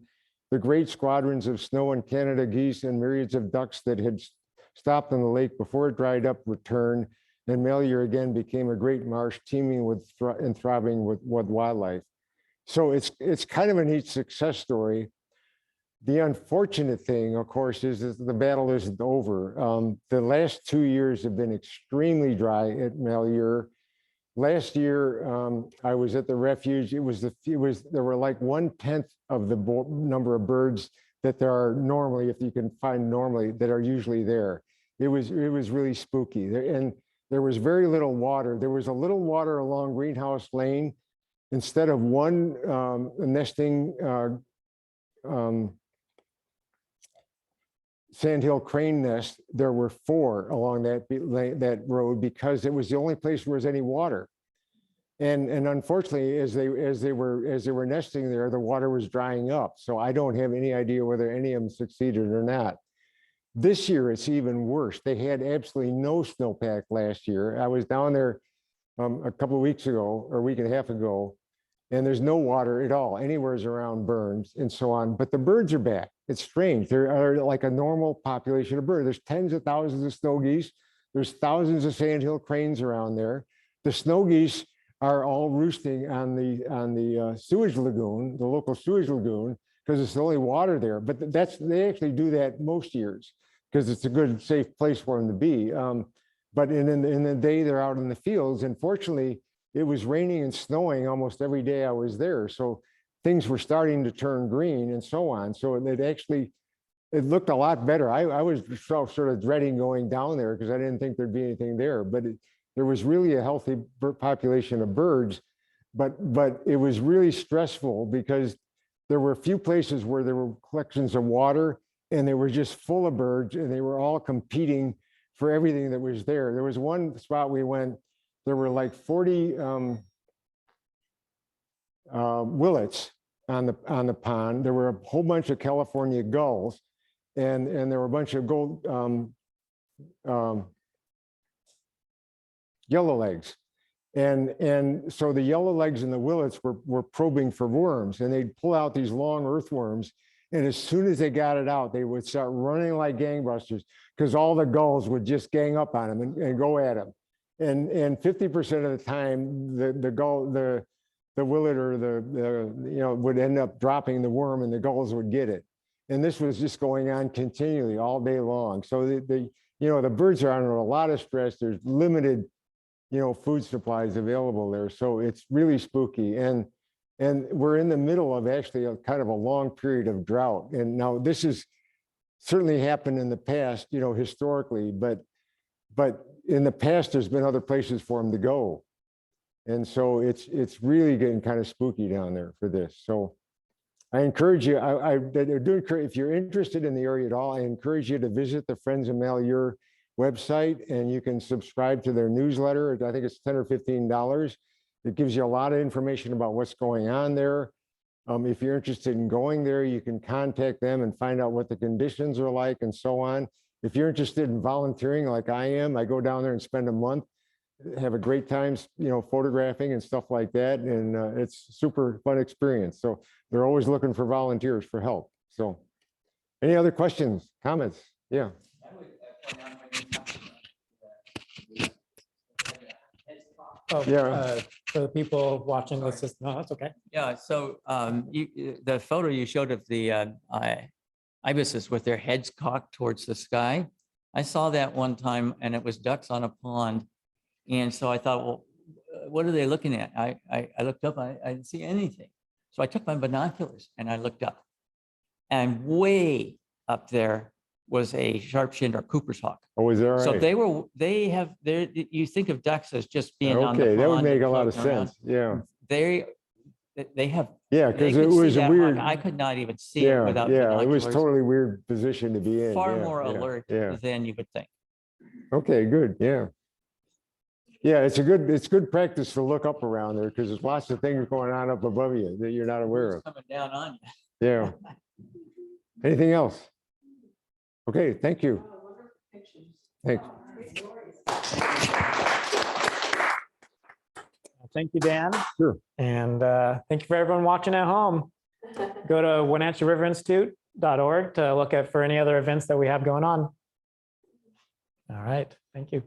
[SPEAKER 2] The great squadrons of snow and Canada geese and myriads of ducks that had stopped in the lake before it dried up returned, and Malheur again became a great marsh teeming with and throbbing with wildlife. So it's kind of a neat success story. The unfortunate thing, of course, is that the battle isn't over. The last 2 years have been extremely dry at Malheur. Last year, I was at the refuge. There were like 1/10 of the number of birds that there are normally, if you can find normally, that are usually there. It was really spooky, and there was very little water. There was a little water along Greenhouse Lane. Instead of one nesting sandhill crane nest, there were 4 along that road because it was the only place where there was any water. And unfortunately, as they were nesting there, the water was drying up. So I don't have any idea whether any of them succeeded or not. This year, it's even worse. They had absolutely no snowpack last year. I was down there a couple of weeks ago, or a week and a half ago, and there's no water at all anywhere around Burns and so on. But the birds are back. It's strange. There are like a normal population of birds. There's tens of thousands of snow geese. There's thousands of sandhill cranes around there. The snow geese are all roosting on the sewage lagoon, the local sewage lagoon, because it's the only water there. But they actually do that most years because it's a good, safe place for them to be. But in the day they're out in the fields, and fortunately, it was raining and snowing almost every day I was there. So things were starting to turn green and so on. So it looked a lot better. I was sort of dreading going down there because I didn't think there'd be anything there, but there was really a healthy population of birds, but it was really stressful because there were a few places where there were collections of water and they were just full of birds and they were all competing for everything that was there. There was one spot we went, there were like 40 willets on the pond. There were a whole bunch of California gulls, and there were a bunch of gold yellowlegs. And so the yellowlegs and the willets were probing for worms, and they'd pull out these long earthworms. And as soon as they got it out, they would start running like gangbusters because all the gulls would just gang up on them and go at them. And 50% of the time, the willet or would end up dropping the worm, and the gulls would get it. And this was just going on continually all day long. So the birds are under a lot of stress. There's limited food supplies available there. So it's really spooky. And we're in the middle of actually a kind of a long period of drought. And now this has certainly happened in the past, historically, but in the past, there's been other places for them to go. And so it's really getting kind of spooky down there for this. So I encourage you, if you're interested in the area at all, I encourage you to visit the Friends of Malheur website, and you can subscribe to their newsletter. I think it's $10 or $15. It gives you a lot of information about what's going on there. If you're interested in going there, you can contact them and find out what the conditions are like and so on. If you're interested in volunteering like I am, I go down there and spend a month, have a great time, photographing and stuff like that. And it's super fun experience. So they're always looking for volunteers for help. So any other questions, comments? Yeah.
[SPEAKER 1] For the people watching this, no, that's okay.
[SPEAKER 3] Yeah, so the photo you showed of the ibises with their heads cocked towards the sky, I saw that one time, and it was ducks on a pond. And so I thought, well, what are they looking at? I looked up, I didn't see anything. So I took my binoculars and I looked up, and way up there was a sharp-shinned or Cooper's hawk.
[SPEAKER 2] Oh, is that right?
[SPEAKER 3] So you think of ducks as just being on the pond.
[SPEAKER 2] Okay, that would make a lot of
[SPEAKER 3] floating
[SPEAKER 2] sense. Yeah.
[SPEAKER 3] They have.
[SPEAKER 2] Yeah,
[SPEAKER 3] they
[SPEAKER 2] because it
[SPEAKER 3] could see
[SPEAKER 2] was a
[SPEAKER 3] that
[SPEAKER 2] weird.
[SPEAKER 3] hawk. I could not even see it
[SPEAKER 2] Yeah,
[SPEAKER 3] without
[SPEAKER 2] yeah, it was
[SPEAKER 3] binoculars.
[SPEAKER 2] totally weird position to be in.
[SPEAKER 3] Far
[SPEAKER 2] Yeah,
[SPEAKER 3] more
[SPEAKER 2] yeah,
[SPEAKER 3] alert
[SPEAKER 2] Yeah.
[SPEAKER 3] than you would think.
[SPEAKER 2] Okay, good. Yeah. Yeah, it's good practice to look up around there because there's lots of things going on up above you that you're not aware of.
[SPEAKER 3] Coming down on you.
[SPEAKER 2] Yeah. Anything else? Okay, thank you. Thanks.
[SPEAKER 1] Thank you, Dan.
[SPEAKER 2] Sure.
[SPEAKER 1] And thank you for everyone watching at home. Go to wenatcheerriverinstitute.org to look for any other events that we have going on. All right. Thank you.